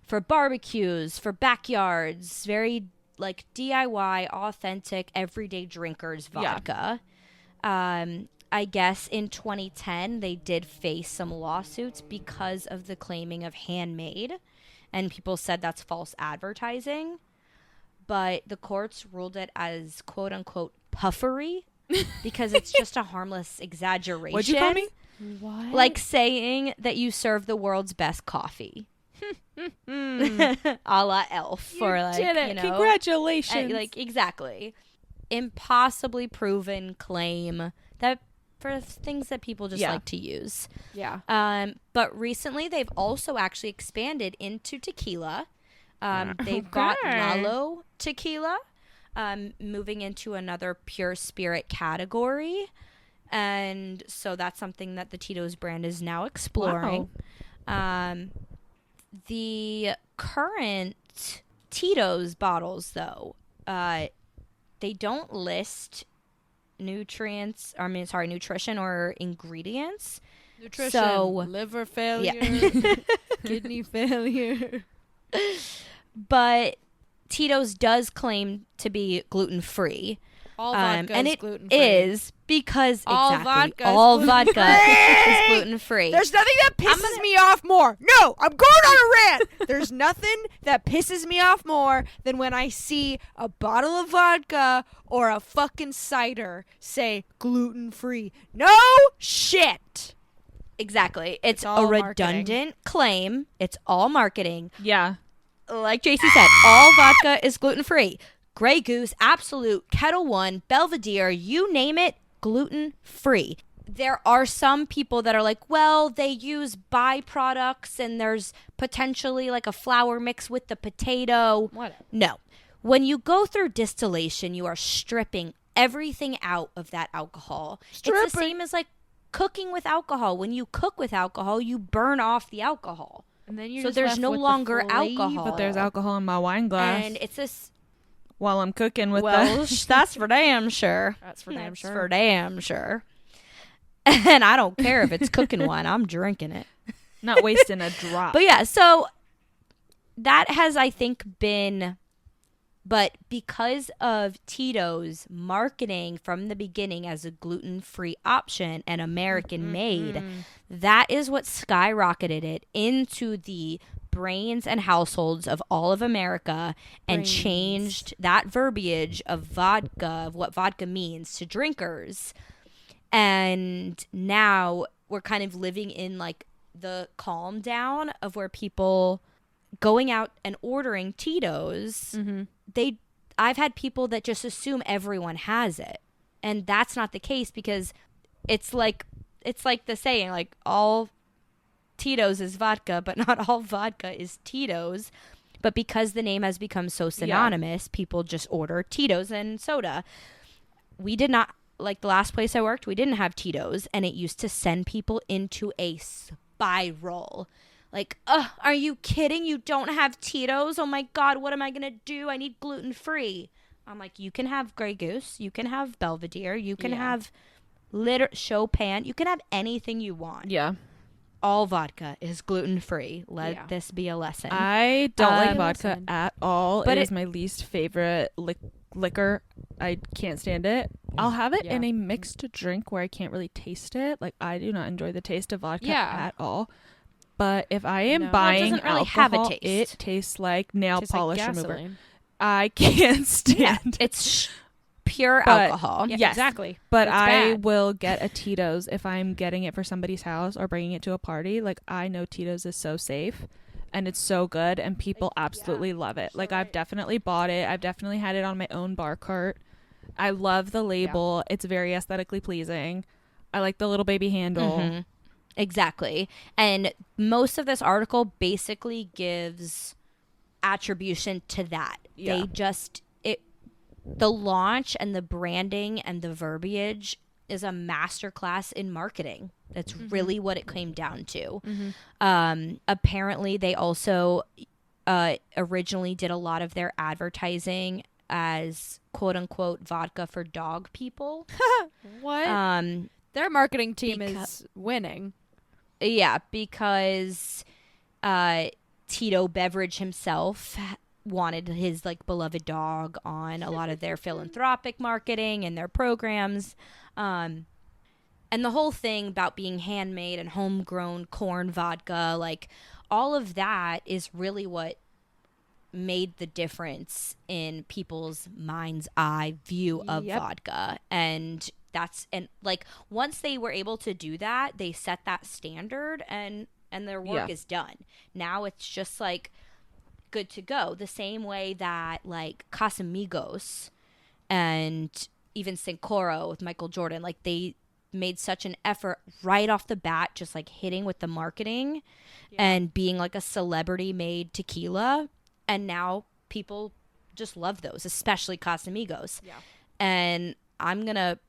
S3: for barbecues, for backyards, very like DIY, authentic, everyday drinkers vodka. I guess in 2010, they did face some lawsuits because of the claiming of handmade. And people said that's false advertising. But the courts ruled it as quote unquote puffery because it's just a harmless exaggeration.
S2: What'd you call me?
S1: What?
S3: Like saying that you serve the world's best coffee. A la Elf.
S2: You did it.
S3: You know,
S2: Congratulations.
S3: like, exactly. Impossibly proven claim that for things that people just like to use.
S1: Yeah.
S3: But recently they've also actually expanded into tequila. They've got Lalo tequila, moving into another pure spirit category. And so that's something that the Tito's brand is now exploring.
S2: Wow.
S3: The current Tito's bottles, though, they don't list nutrition or ingredients.
S1: Nutrition,
S3: So,
S1: liver failure, kidney failure.
S3: But Tito's does claim to be gluten-free.
S1: All vodka
S3: and
S1: is
S3: it
S1: gluten-free.
S3: is because
S1: All
S3: exactly
S1: vodka is
S3: all
S1: gluten-free.
S3: vodka is gluten-free.
S1: There's nothing that pisses me off more. No, I'm going on a rant. There's nothing that pisses me off more than when I see a bottle of vodka or a fucking cider say gluten-free. No shit.
S3: Exactly. It's
S1: all
S3: a redundant
S1: marketing.
S3: claim. It's all marketing.
S2: Yeah.
S3: Like JC said, all vodka is gluten-free. Grey Goose, Absolute, Kettle One, Belvedere, you name it, gluten-free. There are some people that are like, well, they use byproducts and there's potentially like a flour mix with the potato.
S1: Whatever.
S3: No. When you go through distillation, you are stripping everything out of that alcohol. It's the same as like cooking with alcohol. When you cook with alcohol, you burn off the alcohol.
S1: And then you're
S3: So
S1: just
S3: there's
S1: left
S3: no
S1: with the
S3: longer
S1: flavor.
S3: alcohol.
S2: But there's alcohol in my wine glass
S3: And it's this.
S2: while I'm cooking with
S3: Well,
S2: the...
S3: that's for damn sure.
S1: That's for damn
S3: That's
S1: sure.
S3: for damn sure. And I don't care if it's cooking wine. I'm drinking it.
S2: Not wasting a drop.
S3: But yeah, so that has, I think, been... But because of Tito's marketing from the beginning as a gluten-free option and American-made, that is what skyrocketed it into the brains and households of all of America and changed that verbiage of vodka, of what vodka means to drinkers. And now we're kind of living in like the calm down of where people going out and ordering Tito's, I've had people that just assume everyone has it. And that's not the case because it's like the saying, like all Tito's is vodka, but not all vodka is Tito's. But because the name has become so synonymous, people just order Tito's and soda. We did not, like the last place I worked, we didn't have Tito's, and it used to send people into a spiral. Like, are you kidding? You don't have Tito's? Oh my God, what am I going to do? I need gluten-free. I'm like, you can have Grey Goose. You can have Belvedere. You can have Chopin. You can have anything you want.
S2: Yeah.
S3: all vodka is gluten-free. Let this be a lesson.
S2: I don't like vodka
S1: listen.
S2: at all.
S3: But
S2: It is my least favorite liquor. I can't stand it. I'll have it in a mixed drink where I can't really taste it. Like, I do not enjoy the taste of vodka at all. But if I am buying
S3: it doesn't really
S2: alcohol,
S3: have a taste.
S2: it tastes like nail
S1: Tastes
S2: polish
S1: like
S2: remover.
S1: gasoline.
S2: I can't stand it.
S3: It's pure
S2: But-
S3: alcohol.
S1: Yeah,
S2: Yes.
S1: exactly.
S2: But
S1: That's
S2: I
S1: bad.
S2: will get a Tito's if I'm getting it for somebody's house or bringing it to a party. Like, I know Tito's is so safe and it's so good and people absolutely love it. Like, I've definitely bought it. I've definitely had it on my own bar cart. I love the label. It's very aesthetically pleasing. I like the little baby handle.
S3: Mm-hmm. Exactly. And most of this article basically gives attribution to that.
S2: Yeah.
S3: They just the launch and the branding and the verbiage is a masterclass in marketing. That's really what it came down to. Apparently they also originally did a lot of their advertising as quote unquote vodka for dog people.
S1: What? Their marketing team is winning.
S3: Yeah, because Tito Beveridge himself wanted his like beloved dog on a lot of their philanthropic marketing and their programs. And the whole thing about being handmade and homegrown corn vodka, like all of that is really what made the difference in people's mind's eye view of vodka. And like once they were able to do that, they set that standard and their work is done. Now it's just like good to go. The same way that like Casamigos and even Sincoro with Michael Jordan, like they made such an effort right off the bat, just like hitting with the marketing and being like a celebrity made tequila. And now people just love those, especially Casamigos. Yeah. And I'm going to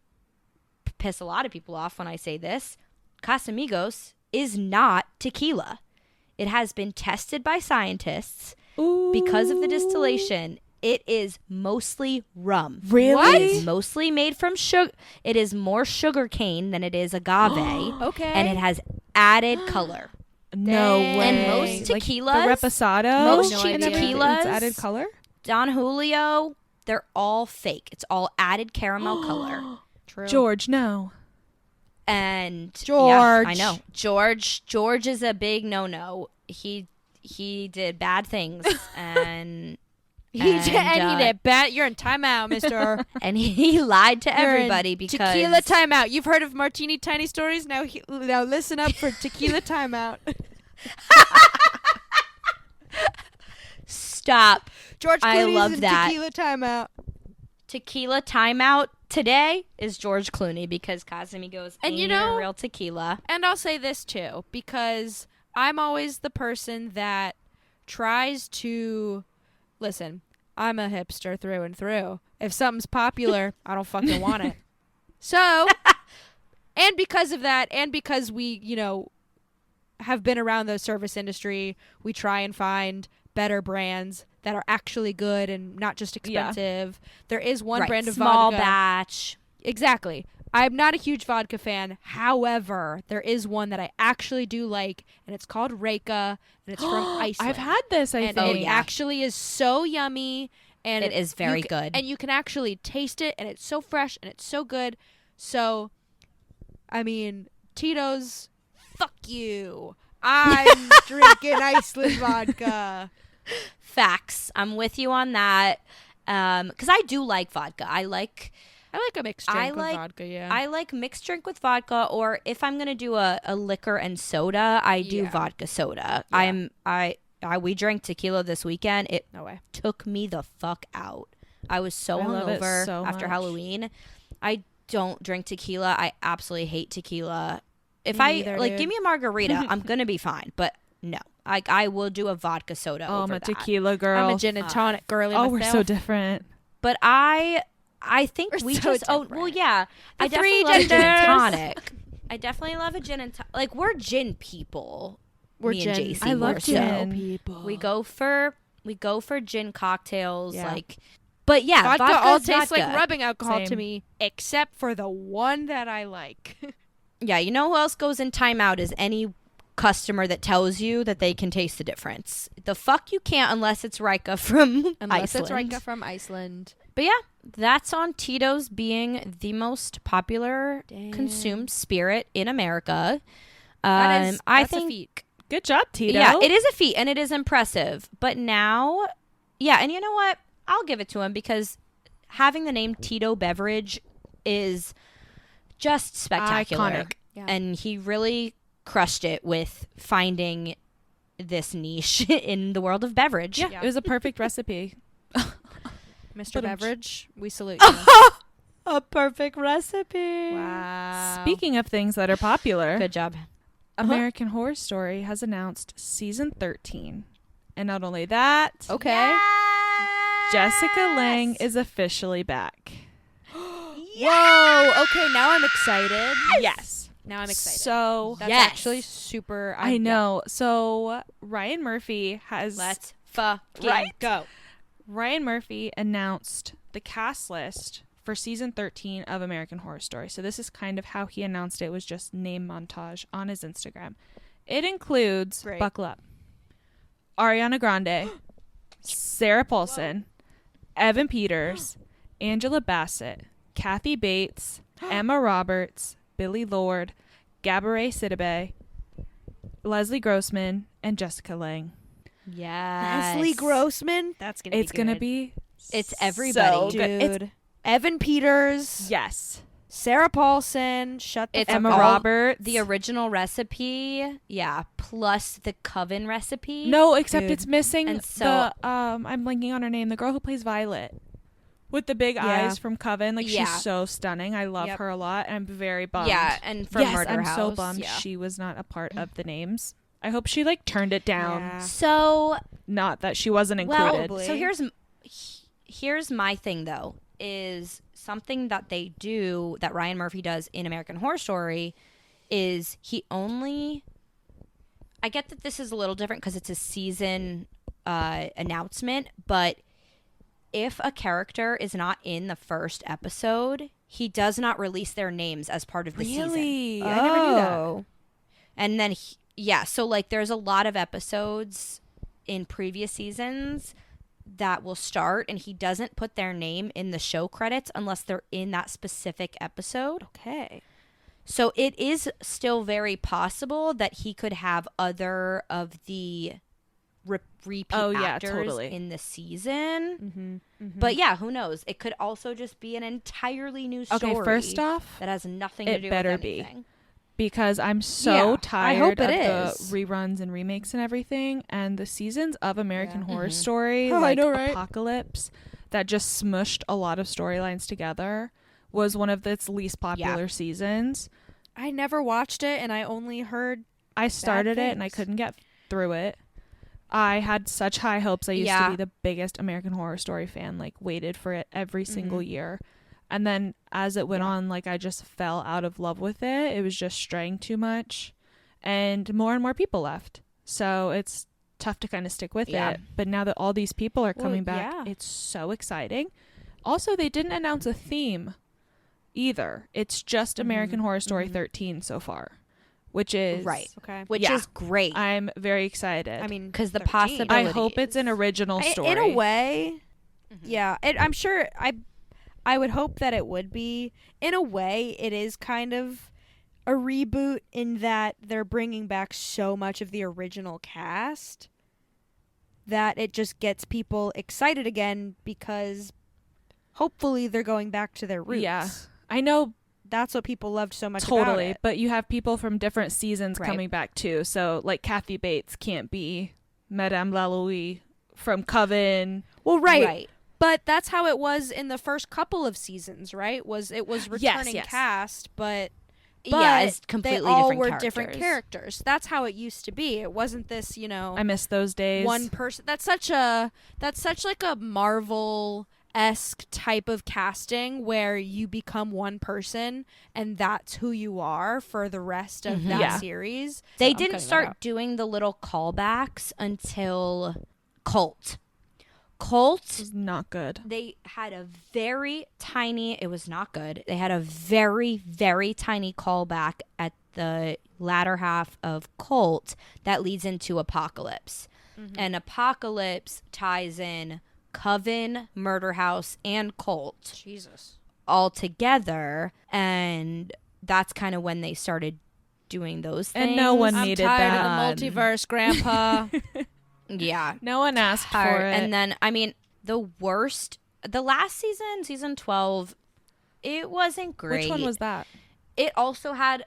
S3: piss a lot of people off when I say this. Casamigos is not tequila. It has been tested by scientists. Because of the distillation. It is mostly rum.
S2: Really?
S3: What? It is mostly made from sugar. It is more sugar cane than it is agave.
S1: Okay.
S3: And it has added color.
S2: No
S1: Dang.
S2: way.
S3: And most
S2: Like
S3: tequilas,
S2: the reposado,
S3: most
S1: No
S3: cheap
S1: idea.
S3: tequilas,
S2: it's added color.
S3: Don Julio, they're all fake. It's all added caramel color.
S1: True.
S2: George, no.
S3: And
S1: George.
S3: I know. George is a big no-no. He did bad things and
S1: He did bad. You're in timeout, mister.
S3: and he lied to
S1: You're in
S3: everybody because
S1: tequila timeout. You've heard of Martini Tiny Stories? Now listen up for tequila timeout.
S3: Stop.
S1: George Clooney's
S3: I love
S1: in
S3: that.
S1: tequila timeout.
S3: Tequila timeout today is George Clooney because Casamigos
S1: And
S3: ain't
S1: you
S3: even
S1: know-
S3: real tequila.
S1: And I'll say this too, because I'm always the person that tries to listen. I'm a hipster through and through. If something's popular, I don't fucking want it. So, and because of that, and because we, have been around the service industry, we try and find better brands that are actually good and not just expensive. There is one
S3: Right,
S1: brand of
S3: small
S1: vodka.
S3: batch.
S1: Exactly. I'm not a huge vodka fan. However, there is one that I actually do like, and it's called Reka, and it's from Iceland.
S2: I've had this, I
S1: and
S2: think.
S1: it actually is so yummy, and
S3: It is very
S1: you
S3: good.
S1: And you can actually taste it, and it's so fresh, and it's so good. So, I mean, Tito's, fuck you. I'm drinking Iceland vodka.
S3: Facts. I'm with you on that. Because I do like vodka. I like
S1: a mixed drink with vodka, yeah.
S3: I like mixed drink with vodka, or if I'm gonna do a liquor and soda, I do
S1: Yeah.
S3: vodka soda.
S1: Yeah.
S3: We drank tequila this weekend. It
S1: No way.
S3: took me the fuck out. I was so
S2: I love it
S3: hungover
S2: so
S3: after
S2: much.
S3: Halloween. I don't drink tequila. I absolutely hate tequila. If
S1: Me
S3: I
S1: neither,
S3: like,
S1: dude.
S3: give me a margarita, I'm gonna be fine. But no, I will do a vodka soda.
S2: Oh, I'm
S3: over
S2: a
S3: that.
S2: tequila girl.
S1: I'm a gin and tonic girly
S2: Oh, we're
S1: myself.
S2: so different.
S3: But I think
S1: We're
S3: we
S1: so
S3: just well,
S1: different.
S3: yeah. I
S1: The
S3: definitely
S1: three
S3: love a gin and
S1: genders.
S3: tonic. I definitely love a gin and tonic. Like, we're gin people.
S1: We're
S3: me and
S1: gin.
S3: JC,
S2: I love
S3: more so.
S2: gin.
S1: people.
S3: We go for gin cocktails,
S1: Yeah.
S3: like. But yeah,
S1: Vodka
S3: vodka's
S1: all tastes
S3: vodka.
S1: like rubbing alcohol to
S2: Same.
S1: me, except for the one that I like.
S3: Yeah, you know who else goes in timeout is any customer that tells you that they can taste the difference. The fuck you can't unless it's Rika from
S1: Unless it's
S3: Iceland.
S1: Rika from Iceland.
S3: But yeah, that's on Tito's being the most popular consumed spirit in America.
S1: That's
S3: I
S1: a
S3: think
S1: feat.
S2: Good job, Tito.
S3: yeah, it is a feat and it is impressive. But now, yeah, and you know what? I'll give it to him because having the name Tito Beveridge is just spectacular.
S2: Iconic.
S1: Yeah.
S3: And he really crushed it with finding this niche in the world of beverage.
S2: Yeah, it was a perfect recipe.
S1: Mr.
S2: But
S1: Beveridge, we salute you.
S3: A perfect recipe.
S1: Wow.
S2: Speaking of things that are popular,
S3: Good job.
S2: American Horror Story has announced season 13. And not only that,
S1: Okay.
S2: Jessica Lange is officially back.
S1: Whoa. Okay, now I'm excited.
S2: Yes.
S1: Now I'm excited.
S2: So,
S1: That's
S3: Yes.
S1: actually super.
S2: I know. So, Ryan Murphy has
S3: Let's fucking
S2: Right.
S3: go.
S2: Ryan Murphy announced the cast list for season 13 of American Horror Story. So this is kind of how he announced it, was just name montage on his Instagram. It includes,
S1: Great.
S2: buckle up, Ariana Grande, Sarah Paulson, Evan Peters, Angela Bassett, Kathy Bates, Emma Roberts, Billy Lord, Gabourey Sidibe, Leslie Grossman, and Jessica Lange.
S3: Yes.
S1: Leslie Grossman. That's gonna.
S2: It's
S1: be
S2: going to
S1: good.
S2: be
S3: It's
S2: so
S3: everybody.
S2: good. It's-
S1: Dude. Evan Peters.
S2: yes.
S1: Sarah Paulson. Shut the
S3: It's
S1: fuck
S2: Emma
S1: up.
S2: Roberts.
S3: The original recipe, yeah, plus the Coven recipe.
S2: No, except
S1: Dude.
S2: it's missing
S3: And so-
S2: the I'm blanking on her name, the girl who plays Violet with the big
S1: Yeah.
S2: eyes from Coven. Like
S3: Yeah.
S2: she's so stunning. I love
S1: Yep.
S2: her a lot, and I'm very bummed.
S3: Yeah, and from
S2: yes,
S3: Murder
S2: I'm
S3: House.
S2: so bummed
S3: yeah.
S2: she was not a part of the names. I hope she like turned it down.
S1: Yeah.
S3: So,
S2: Not that she wasn't
S3: well,
S2: included.
S3: so here's my thing though, is something that they do that Ryan Murphy does in American Horror Story is I get that this is a little different because it's a season announcement, but if a character is not in the first episode, he does not release their names as part of the season.
S2: Really? I never knew that.
S1: Oh.
S3: And then, so like there's a lot of episodes in previous seasons that will start and he doesn't put their name in the show credits unless they're in that specific episode.
S1: Okay.
S3: So it is still very possible that he could have other of the repeat
S2: Oh, yeah,
S3: actors
S2: totally.
S3: in the season.
S1: Mm-hmm.
S3: But yeah, who knows? It could also just be an entirely new story.
S2: Okay, first off,
S3: that has nothing to
S2: it
S3: do
S2: better
S3: with
S2: be.
S3: anything.
S2: because I'm so
S1: Yeah,
S2: tired
S1: I hope it
S2: of
S1: is.
S2: the reruns and remakes and everything, and the seasons of American
S1: Yeah.
S2: Horror
S3: Mhm.
S2: Story,
S1: Oh, I
S2: like
S1: know, right?
S2: Apocalypse, that just smushed a lot of storylines together, was one of its least popular seasons.
S1: I never watched it, and I only heard.
S2: I started it and I
S1: things.
S2: couldn't get through it. I had such high hopes. I used to
S3: Yeah.
S2: be the biggest American Horror Story fan, like waited for it every single year. And then as it went
S1: Yeah.
S2: on, like I just fell out of love with it. It was just straying too much. And more people left. So it's tough to kind of stick with
S3: Yeah.
S2: it. But now that all these people are
S1: Well,
S2: coming back,
S1: yeah.
S2: it's so exciting. Also, they didn't announce a theme either. It's just American Horror Story 13 so far, which is
S3: Right.
S1: Okay.
S3: Which
S2: Yeah.
S3: is great.
S2: I'm very excited.
S1: I mean,
S3: 'Cause the
S1: 13.
S3: possibility-
S2: I hope it's an original story.
S1: In a way,
S3: Mm-hmm.
S1: yeah. I'm sure. I would hope that it would be. In a way, it is kind of a reboot in that they're bringing back so much of the original cast that it just gets people excited again because hopefully they're going back to their roots.
S2: Yeah. I know
S1: That's what people loved so much about
S2: totally,
S1: it.
S2: but you have people from different seasons
S3: Right.
S2: coming back too. So like Kathy Bates can't be Madame Lalaurie from Coven.
S1: Well, right.
S3: Right.
S1: But that's how it was in the first couple of seasons, right? It was returning
S2: yes.
S1: cast, but
S3: Yeah, it's completely
S1: they all
S3: different
S1: were
S3: characters.
S1: different characters. That's how it used to be. It wasn't this,
S2: I miss those days.
S1: one person. That's such like a Marvel-esque type of casting where you become one person and that's who you are for the rest of that
S2: Yeah.
S1: series.
S3: They
S1: I'm
S3: didn't
S1: cutting that
S3: start
S1: out.
S3: doing the little callbacks until Cult. Colt,
S2: was not good.
S3: they had a very tiny, it was not good. They had a very, very tiny callback at the latter half of Colt that leads into Apocalypse. And Apocalypse ties in Coven, Murder House, and Colt
S1: Jesus.
S3: all together. And that's kind of when they started doing those things.
S2: And no one
S1: I'm
S2: needed
S1: tired
S2: that.
S1: of the multiverse, Grandpa.
S3: Yeah.
S2: No one asked for it.
S3: And then, I mean, the last season, season 12, it wasn't great.
S2: Which one was that?
S3: It also had,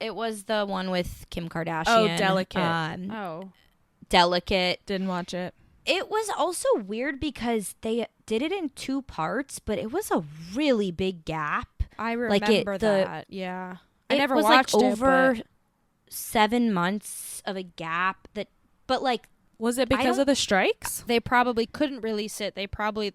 S3: it was the one with Kim Kardashian.
S2: Oh, Delicate.
S3: Delicate.
S2: Didn't watch it.
S3: It was also weird because they did it in 2 parts, but it was a really big gap.
S1: I remember that. Yeah. I
S3: It
S1: never
S3: was
S1: watched
S3: like over
S1: it,
S3: 7 months of a gap but like,
S2: Was it because of the strikes?
S1: they probably couldn't release it.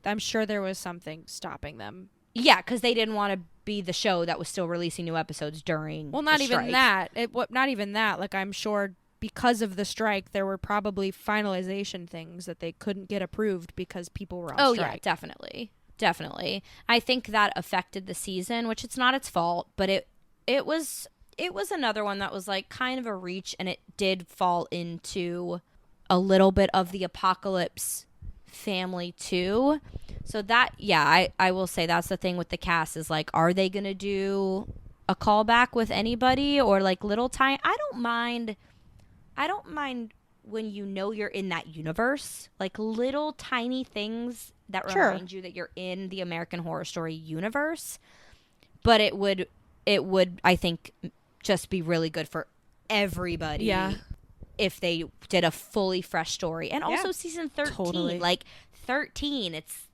S1: I'm sure there was something stopping them.
S3: yeah, because they didn't want to be the show that was still releasing new episodes during
S1: Well, not
S3: the
S1: even
S3: strike.
S1: that. Not even that. Like, I'm sure because of the strike, there were probably finalization things that they couldn't get approved because people were on strike.
S3: Yeah, definitely. I think that affected the season, which it's not its fault, but it was another one that was like kind of a reach, and it did fall into a little bit of the Apocalypse family too. So that, yeah, I will say that's the thing with the cast is like, are they gonna do a callback with anybody or like little tiny? I don't mind when you know you're in that universe, like little tiny things that remind you that you're in the American Horror Story universe. But it would I think just be really good for everybody.
S2: Yeah.
S3: If they did a fully fresh story. And also season 13,
S2: Totally.
S3: like 13, it's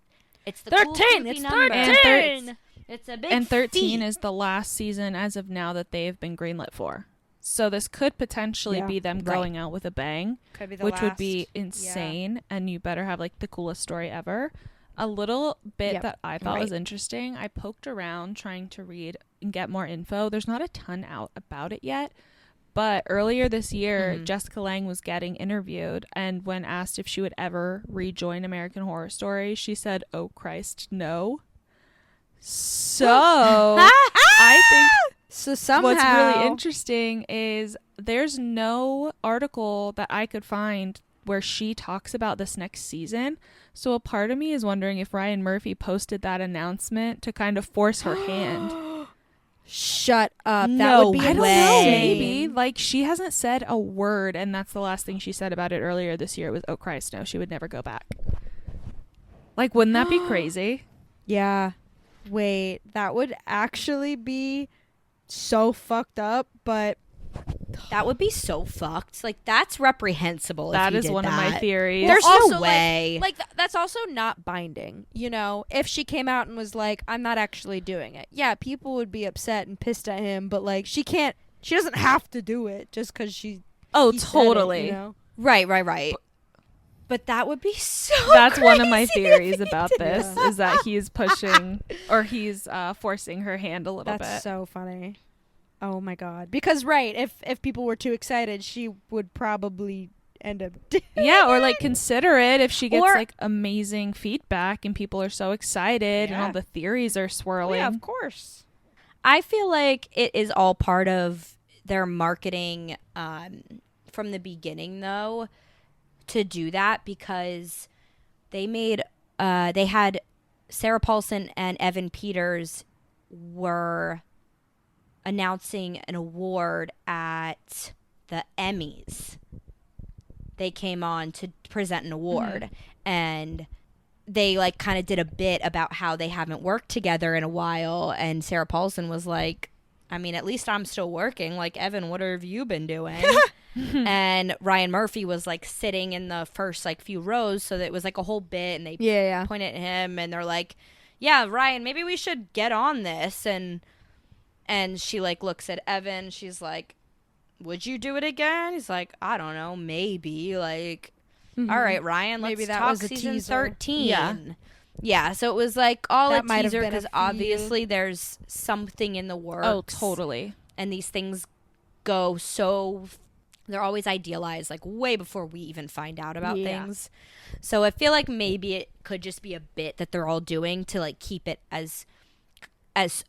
S3: the
S1: 13,
S3: cool creepy
S1: it's
S3: number.
S1: 13.
S3: It's a big
S2: And 13
S3: feat.
S2: is the last season as of now that they have been greenlit for. So this could potentially be them going out with a bang,
S1: Could be the
S2: which would be
S1: last.
S2: insane. And you better have like the coolest story ever. A little bit
S1: Yep.
S2: that I thought was
S3: Right.
S2: interesting. I poked around trying to read and get more info. There's not a ton out about it yet. But earlier this year, Jessica Lange was getting interviewed, and when asked if she would ever rejoin American Horror Story, she said, "Oh Christ, no." So I think
S1: So somehow,
S2: what's really interesting is there's no article that I could find where she talks about this next season. So a part of me is wondering if Ryan Murphy posted that announcement to kind of force her hand.
S1: shut up. That
S3: No
S1: would be
S2: I don't know.
S3: way.
S2: Maybe like she hasn't said a word, and that's the last thing she said about it earlier this year was, "Oh Christ, no, she would never go back." Like, wouldn't that be crazy?
S1: Yeah. Wait, that would actually be so fucked up, but
S3: That would be so fucked. Like, that's reprehensible.
S2: That
S3: if you
S2: is
S3: did
S2: one of my
S3: that.
S2: theories.
S3: There's
S1: also,
S3: no way.
S1: that's also not binding. You know, if she came out and was like, "I'm not actually doing it," yeah, people would be upset and pissed at him. But like, she doesn't have to do it just because he said it,
S2: totally.
S1: you know?
S3: Right. But that would be so
S2: That's one of my
S3: crazy
S2: theories
S3: if he
S2: about
S3: did
S2: this
S1: that.
S2: is that he's pushing or he's forcing her hand a little
S1: That's
S2: bit.
S1: so funny. Oh my god! Because if people were too excited, she would probably end up.
S2: Yeah, or like consider it if she gets
S3: Or-
S2: like amazing feedback and people are so excited and all
S1: Yeah.
S2: the theories are swirling.
S1: Yeah, of course.
S3: I feel like it is all part of their marketing from the beginning, though, to do that because they had Sarah Paulson and Evan Peters were announcing an award at the Emmys. They came on to present an award and they like kind of did a bit about how they haven't worked together in a while, and Sarah Paulson was like, I mean, at least I'm still working. Like, Evan, what have you been doing? And Ryan Murphy was like sitting in the first like few rows, so that it was like a whole bit, and they
S1: Yeah.
S3: pointed at him and they're like, yeah, Ryan, maybe we should get on this. And she like looks at Evan, she's like, would you do it again? He's like, I don't know, maybe. Like, all right, Ryan, let's
S1: Maybe that
S3: talk
S1: was a
S3: season
S1: teaser.
S3: 13. Yeah, so it was like all
S1: That
S3: a
S1: might have
S3: teaser
S1: been a
S3: because
S1: few-
S3: obviously there's something in the works.
S2: Oh, totally.
S3: And these things go so They're always idealized, like way before we even find out about
S1: Yeah.
S3: things. So I feel like maybe it could just be a bit that they're all doing to like keep it as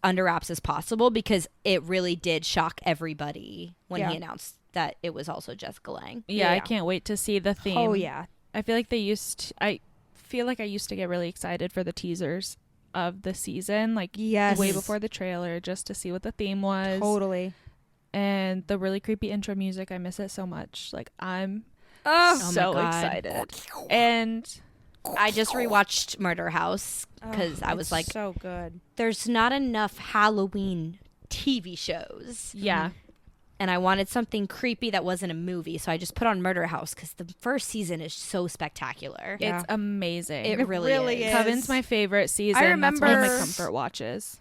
S3: under wraps as possible, because it really did shock everybody when
S1: Yeah.
S3: he announced that it was also Jessica Lange.
S2: Yeah, I
S1: Yeah.
S2: can't wait to see the theme.
S1: Oh yeah.
S2: I feel like I feel like I used to get really excited for the teasers of the season, like
S1: Yes.
S2: way before the trailer, just to see what the theme was.
S1: Totally.
S2: And the really creepy intro music, I miss it so much. Like I'm
S1: Oh,
S3: my
S2: so
S3: God.
S2: excited. And
S3: I just rewatched Murder House because I was like,
S1: so good.
S3: there's not enough Halloween TV shows.
S2: yeah,
S3: And I wanted something creepy that wasn't a movie. So I just put on Murder House because the first season is so spectacular.
S1: Yeah.
S2: it's amazing.
S3: It really is.
S2: Coven's my favorite season.
S1: I
S2: That's one of my
S1: remember-
S2: comfort watches.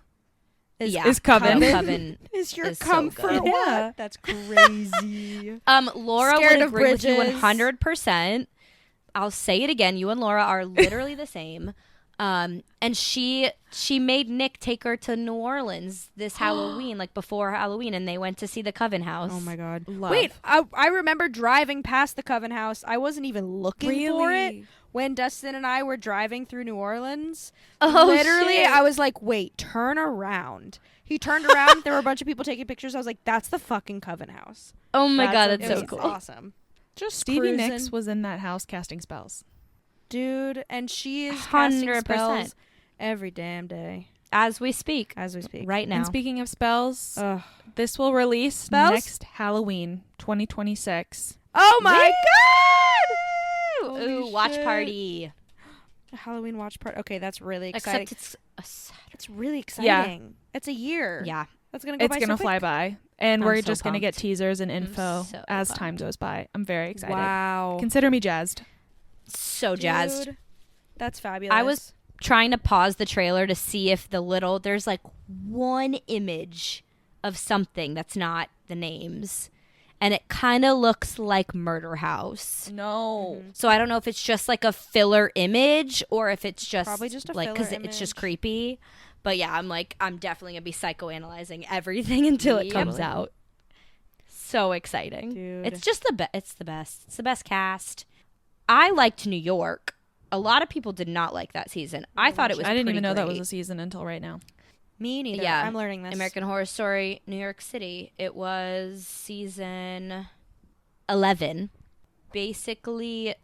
S3: Is
S2: Coven.
S3: Coven
S1: Is your
S3: is so
S1: comfort
S3: good.
S1: what? That's crazy.
S3: Laura
S1: Scared
S3: would
S1: of
S3: agree with you
S1: bridges.
S3: 100%. I'll say it again. You and Laura are literally the same. And she made Nick take her to New Orleans this Halloween, like before Halloween, and they went to see the Coven House.
S1: Oh my god.
S2: Love.
S1: Wait, I remember driving past the Coven House. I wasn't even looking for it when Dustin and I were driving through New Orleans.
S3: Oh,
S1: Literally,
S3: shit.
S1: I was like, "Wait, turn around." He turned around. There were a bunch of people taking pictures. I was like, "That's the fucking Coven House."
S3: Oh my god,
S1: It
S3: that's so
S1: was
S3: cool.
S1: awesome. Just
S2: Stevie
S1: cruising.
S2: Nicks was in that house casting spells.
S1: Dude, and she is casting
S3: 100%.
S1: spells every damn day
S3: As we speak,
S1: as we speak.
S3: right now.
S2: And speaking of spells,
S1: Ugh.
S2: this will release
S1: Spells?
S2: next Halloween, 2026.
S1: Oh my
S3: Ooh,
S1: Holy
S3: ooh, watch
S1: shit.
S3: party.
S1: god! A Halloween watch party. Okay, that's really exciting.
S3: Except it's a Saturday.
S1: It's really exciting. It's a year.
S3: Yeah.
S1: That's gonna go
S2: It's
S1: by
S2: gonna
S1: so
S2: fly
S1: quick.
S2: by, and
S3: I'm
S2: we're
S3: so
S2: just gonna get
S3: pumped.
S2: teasers and info
S3: so
S2: as
S3: pumped.
S2: time goes by. I'm very excited.
S1: Wow.
S2: Consider me jazzed.
S3: So jazzed.
S1: Dude, that's fabulous.
S3: I was trying to pause the trailer to see if there's like one image of something that's not the names, and it kind of looks like Murder House.
S2: No.
S3: So I don't know if it's just like a filler image or if it's just
S1: Probably just a
S3: like
S1: filler
S3: it's just
S1: image.
S3: creepy. But yeah, I'm definitely gonna be psychoanalyzing everything until it comes
S1: Totally.
S3: out. So exciting!
S1: Dude.
S3: It's just it's the best. It's the best cast. I liked New York. A lot of people did not like that season. I thought it was.
S2: I didn't
S3: pretty
S2: even know that was
S3: great.
S2: a season until right now.
S1: Me neither.
S3: Yeah.
S1: I'm learning this.
S3: American Horror Story, New York City. It was season 11. Basically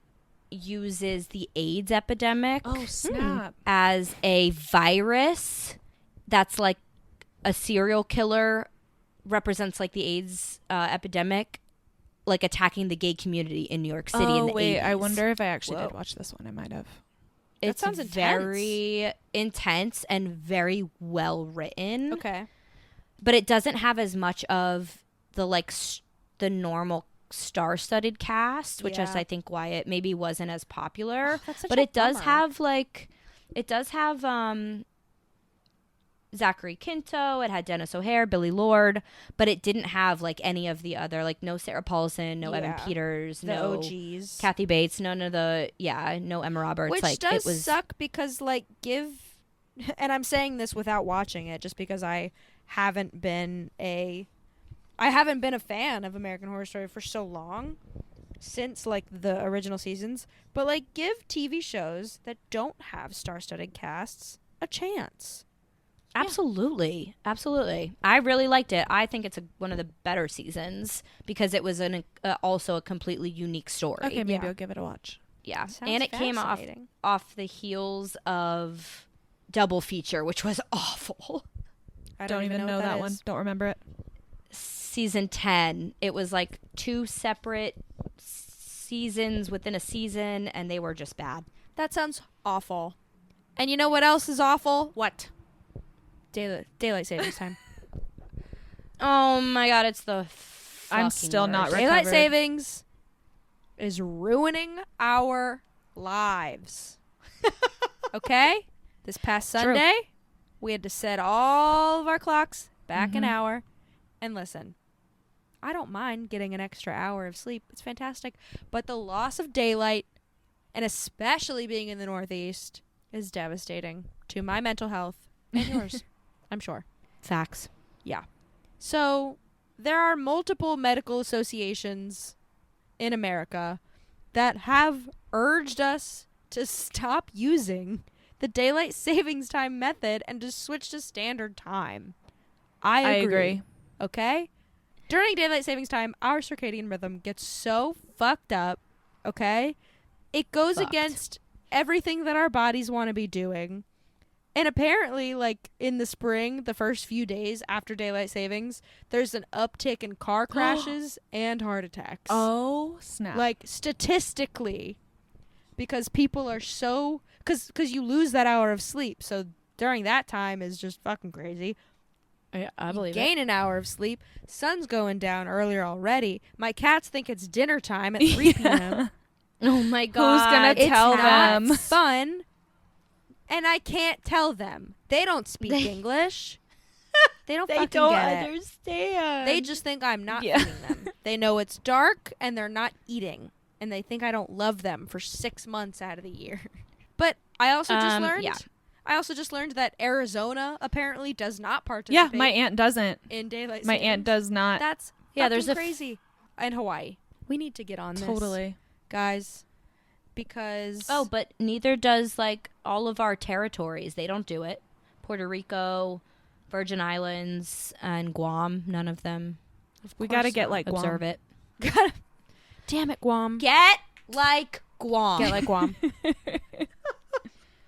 S3: uses the AIDS epidemic
S2: Oh snap!
S3: as a virus that's like a serial killer, represents like the AIDS epidemic, like attacking the gay community in New York City in
S2: Oh
S3: the
S2: wait,
S3: 80s.
S2: I wonder if I actually
S1: Whoa.
S2: did watch this one. I might have.
S3: It's
S1: sounds intense.
S3: very intense and very well written.
S1: Okay.
S3: But it doesn't have as much of the like the normal star-studded cast, which is
S1: Yeah.
S3: I think why it maybe wasn't as popular.
S1: That's such
S3: But
S1: a
S3: it does
S1: bummer.
S3: have Zachary Quinto, it had Dennis O'Hare, Billy Lord, but it didn't have like any of the other, like no Sarah Paulson, no Evan
S1: Yeah.
S3: Peters,
S1: The
S3: no
S1: OGs.
S3: Kathy Bates, no Emma Roberts.
S1: Which
S3: like
S1: does
S3: it was
S1: suck because like and I'm saying this without watching it just because I haven't been a fan of American Horror Story for so long, since like the original seasons, but like give TV shows that don't have star-studded casts a chance.
S3: Absolutely. I really liked it. I think it's one of the better seasons because it was also a completely unique story.
S2: Okay, maybe
S1: Yeah.
S2: I'll give it a watch.
S3: Yeah.
S1: Sounds
S3: And it came
S1: fascinating.
S3: off the heels of Double Feature, which was awful.
S1: I
S2: Don't even know that one.
S1: is.
S2: Don't remember it.
S3: Season 10, it was like two separate seasons within a season and they were just bad.
S1: That sounds awful. And you know what else is awful?
S2: What?
S1: Daylight savings time.
S3: Oh my god, it's the
S2: I'm
S3: fucking
S2: still not
S3: worst.
S2: recovered.
S1: Daylight savings is ruining our lives. Okay? This past Sunday, we had to set all of our clocks back an
S2: Mhm.
S1: hour. And listen, I don't mind getting an extra hour of sleep. It's fantastic. But the loss of daylight, and especially being in the Northeast, is devastating to my mental health and yours, I'm sure.
S3: Facts.
S1: So there are multiple medical associations in America that have urged us to stop using the daylight savings time method and to switch to standard time. I agree. Okay? During daylight savings time, our circadian rhythm gets so fucked up, okay? It goes against everything that our bodies want to be doing. And apparently, like, in the spring, the first few days after daylight savings, there's an uptick in car crashes and heart attacks.
S2: Oh, snap.
S1: Like, statistically. Because people are so... Because you lose that hour of sleep. So during that time is just fucking crazy.
S3: I believe
S1: Gain an hour of sleep. Sun's going down earlier already. My cats think it's dinner time at 3 p.m.
S3: Oh my God.
S2: Who's going to tell them?
S1: It's fun. And I can't tell them. They don't speak English. They don't fucking get it.
S3: understand.
S1: They just think I'm not feeding them. They know it's dark and they're not eating. And they think I don't love them for 6 months out of the year. But I also just learned...
S3: Yeah.
S1: I also just learned that Arizona apparently does not participate.
S2: Yeah, my aunt doesn't.
S1: In daylight
S2: My
S1: savings.
S2: aunt does not.
S1: That's
S3: there's
S1: crazy. In Hawaii. We need to get on this.
S2: Totally.
S1: Guys. Because...
S3: Oh, but neither does, like, all of our territories. They don't do it. Puerto Rico, Virgin Islands, and Guam. None of them
S2: We got to get like Guam.
S3: observe it.
S1: Damn it, Guam.
S3: Get like Guam.
S1: Get like Guam.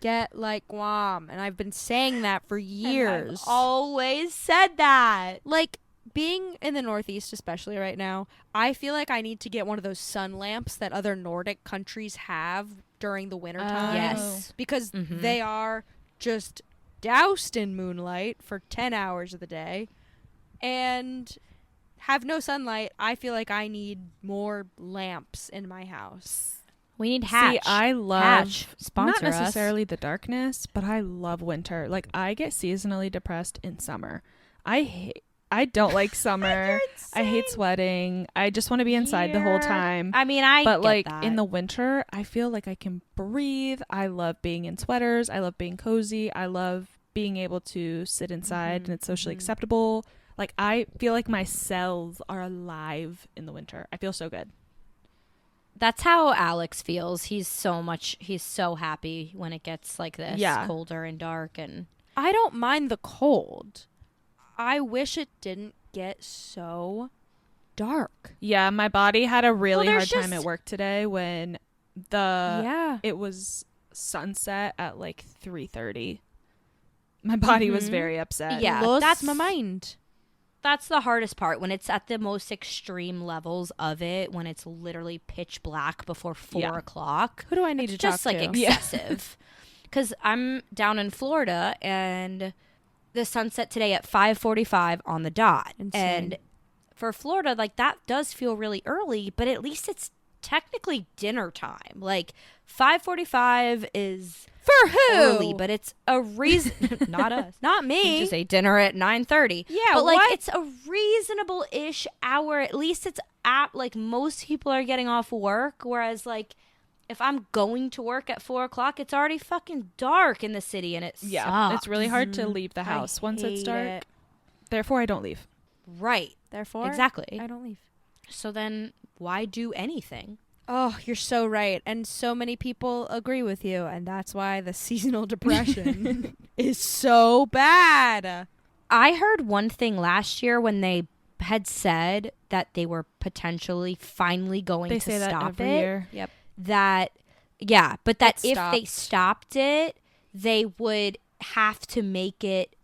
S1: Get like Guam. And I've been saying that for years.
S3: I've always said that.
S1: Like, being in the Northeast, especially right now, I feel like I need to get one of those sun lamps that other Nordic countries have during the wintertime.
S3: Yes.
S1: Because
S3: Mhm.
S1: they are just doused in moonlight for 10 hours of the day and have no sunlight. I feel like I need more lamps in my house.
S3: We need Hatch.
S2: See, I love
S3: Hatch. Sponsor
S2: not
S3: us.
S2: necessarily the darkness, but I love winter. Like, I get seasonally depressed in summer. I don't like summer. I hate sweating. I just want to be inside the whole time.
S3: I mean,
S2: but
S3: get
S2: like
S3: that.
S2: in the winter, I feel like I can breathe. I love being in sweaters. I love being cozy. I love being able to sit inside and it's socially acceptable. Like, I feel like my cells are alive in the winter. I feel so good.
S3: That's how Alex feels. He's so happy when it gets like this, colder and dark. And
S1: I don't mind the cold. I wish it didn't get so dark.
S2: Yeah, my body had a really hard time
S3: just-
S2: at work today when it was sunset at like 3:30. My body was very upset.
S3: Yeah,
S1: Lost
S3: that's
S1: my mind.
S3: That's the hardest part, when it's at the most extreme levels of it, when it's literally pitch black before 4 o'clock.
S1: Who do I need
S3: It's
S1: to
S3: just
S1: talk
S3: like
S1: to?
S3: excessive. Because I'm down in Florida and the sunset today at 5:45 on the dot.
S1: Insane.
S3: And for Florida, like, that does feel really early, but at least it's technically dinner time. Like, 5:45 is
S1: For who?
S3: early, but it's a reason. Not us.
S1: Not
S3: You
S1: me.
S3: just say dinner at 9:30.
S1: Yeah,
S3: but like
S1: what?
S3: it's a reasonable-ish hour. At least it's at, like, most people are getting off work. Whereas, like, if I'm going to work at 4 o'clock, it's already fucking dark in the city, and it sucks.
S2: It's really hard to leave the house once it's
S1: hate
S2: dark.
S1: it.
S2: Therefore, I don't leave.
S3: Right.
S1: Therefore,
S3: Exactly.
S1: I don't leave.
S3: So then, why do anything?
S1: Oh, you're so right. And so many people agree with you. And that's why the seasonal depression is so bad.
S3: I heard one thing last year when they had said that they were potentially finally going
S2: They
S3: to
S2: say that
S3: stop
S2: every
S3: it.
S2: year.
S1: Yep.
S3: That, yeah, but that
S1: It
S3: if they stopped it, they would have to make it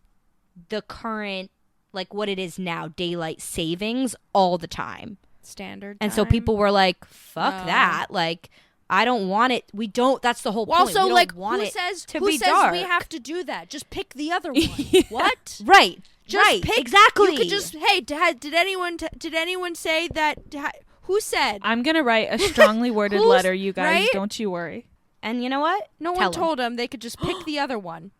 S3: the current, like what it is now, daylight savings all the time.
S1: Standard
S3: And so
S1: time.
S3: people were like, fuck
S1: No.
S3: that. Like, I don't want it. We don't, that's the whole point.
S1: Also,
S3: We don't
S1: like,
S3: want
S1: who
S3: it
S1: says
S3: to
S1: who
S3: be
S1: says
S3: dark.
S1: we have to do that? Just pick the other one. What?
S3: Right.
S1: Just
S3: right.
S1: pick,
S3: Exactly.
S1: You could just, hey, did anyone say that? Who said?
S2: I'm going to write a strongly worded
S1: Who's-
S2: letter, you guys.
S1: right?
S2: Don't you worry.
S3: And you know what?
S1: No
S3: Tell
S1: one
S3: 'em.
S1: told them they could just pick the other one.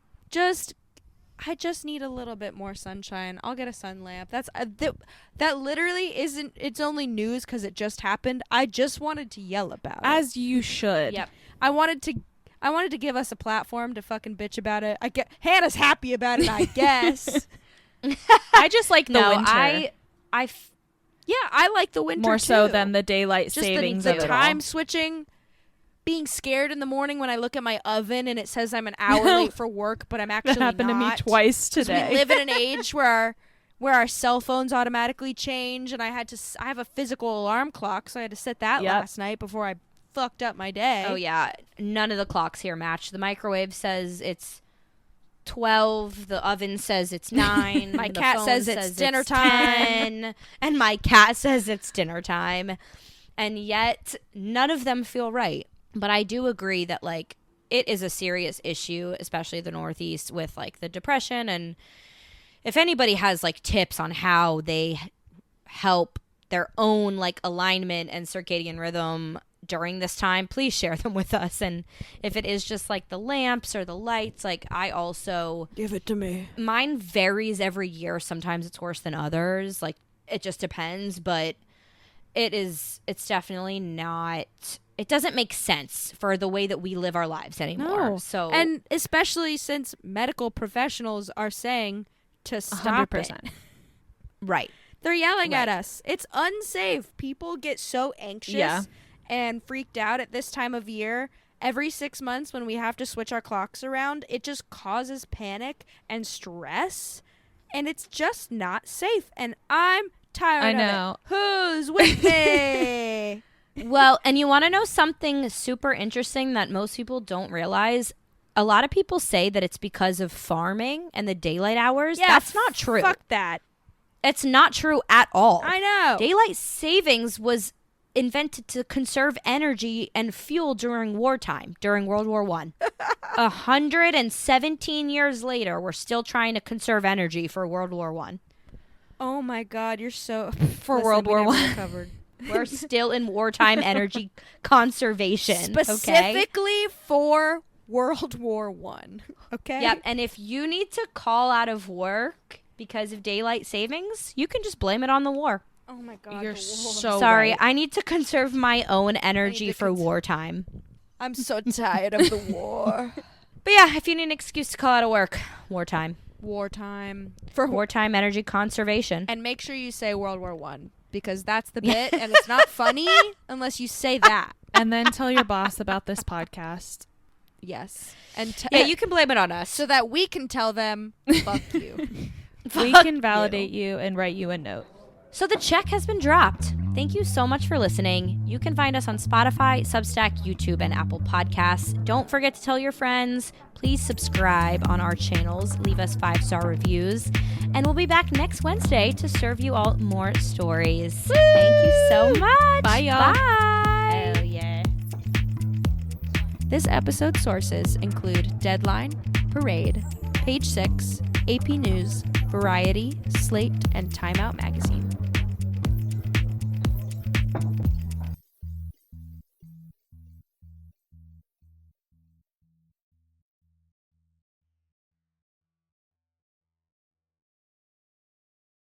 S1: I just need a little bit more sunshine. I'll get a sun lamp. That's that literally isn't. It's only news because it just happened. I just wanted to yell about it.
S2: As you should.
S3: Yep.
S1: I wanted to give us a platform to fucking bitch about it. Hannah's happy about it, I guess.
S2: I just like the winter.
S1: Yeah, I like the winter
S2: more so
S1: too.
S2: than the daylight
S1: Just
S2: savings
S1: the
S2: of it
S1: time
S2: all.
S1: switching, being scared in the morning when I look at my oven and it says I'm an hour late for work, but I'm actually
S2: That happened to me
S1: not.
S2: twice
S1: 'Cause
S2: today.
S1: we live in an age where our cell phones automatically change, and I have a physical alarm clock, so I had to set that
S2: Yep.
S1: last night before I fucked up my day.
S3: Oh yeah, none of the clocks here match. The microwave says it's 12, the oven says it's 9,
S1: My
S3: the
S1: cat
S3: phone
S1: says it's dinner time.
S3: 10, and my cat says it's dinner time. And yet none of them feel right. But I do agree that like it is a serious issue, especially the Northeast, with like the depression. And if anybody has like tips on how they help their own like alignment and circadian rhythm during this time, please share them with us. And if it is just like the lamps or the lights, like I also
S1: Give it to me.
S3: mine varies every year. Sometimes it's worse than others. Like it just depends, but it's definitely not, it doesn't make sense for the way that we live our lives anymore.
S1: No.
S3: So
S1: And especially since medical professionals are saying to stop
S2: 100%.
S1: it.
S3: right.
S1: They're yelling at
S3: Right.
S1: us. It's unsafe. People get so anxious and freaked out at this time of year. Every 6 months when we have to switch our clocks around, it just causes panic and stress. And it's just not safe. And I'm tired
S2: I
S1: of
S2: know.
S1: it. Who's with me?
S3: Well, and you want to know something super interesting that most people don't realize? A lot of people say that it's because of farming and the daylight hours.
S1: Yeah,
S3: That's not true.
S1: Fuck that.
S3: It's not true at all.
S1: I know.
S3: Daylight savings was invented to conserve energy and fuel during wartime, during World War I. 117 years later, we're still trying to conserve energy for World War I.
S1: Oh my God, you're so
S3: For
S1: Listen,
S3: World
S1: we
S3: War
S1: never
S3: I.
S1: recovered.
S3: We're still in wartime energy conservation. Okay?
S1: Specifically for World War One. Okay.
S3: Yep. And if you need to call out of work because of daylight savings, you can just blame it on the war.
S1: Oh my God.
S2: You're
S1: the war.
S2: so
S3: Sorry,
S2: right.
S3: I need to conserve my own energy
S1: to
S3: for wartime.
S1: I'm so tired of the war.
S3: But yeah, if you need an excuse to call out of work, wartime.
S1: Wartime for
S3: Wartime energy conservation.
S1: And make sure you say World War One because that's the bit, and it's not funny unless you say that.
S2: And then tell your boss about this podcast.
S1: Yes. And
S3: Yeah, you can blame it on us.
S1: so that we can tell them, fuck you.
S2: We can validate you and write you a note.
S3: So the check has been dropped. Thank you so much for listening. You can find us on Spotify, Substack, YouTube, and Apple Podcasts. Don't forget to tell your friends. Please subscribe on our channels. Leave us 5-star reviews. And we'll be back next Wednesday to serve you all more stories. Thank you so much.
S2: Bye, y'all.
S3: Bye.
S1: Hell yeah. This episode's sources include Deadline, Parade, Page 6, AP News, Variety, Slate, and Time Out Magazine.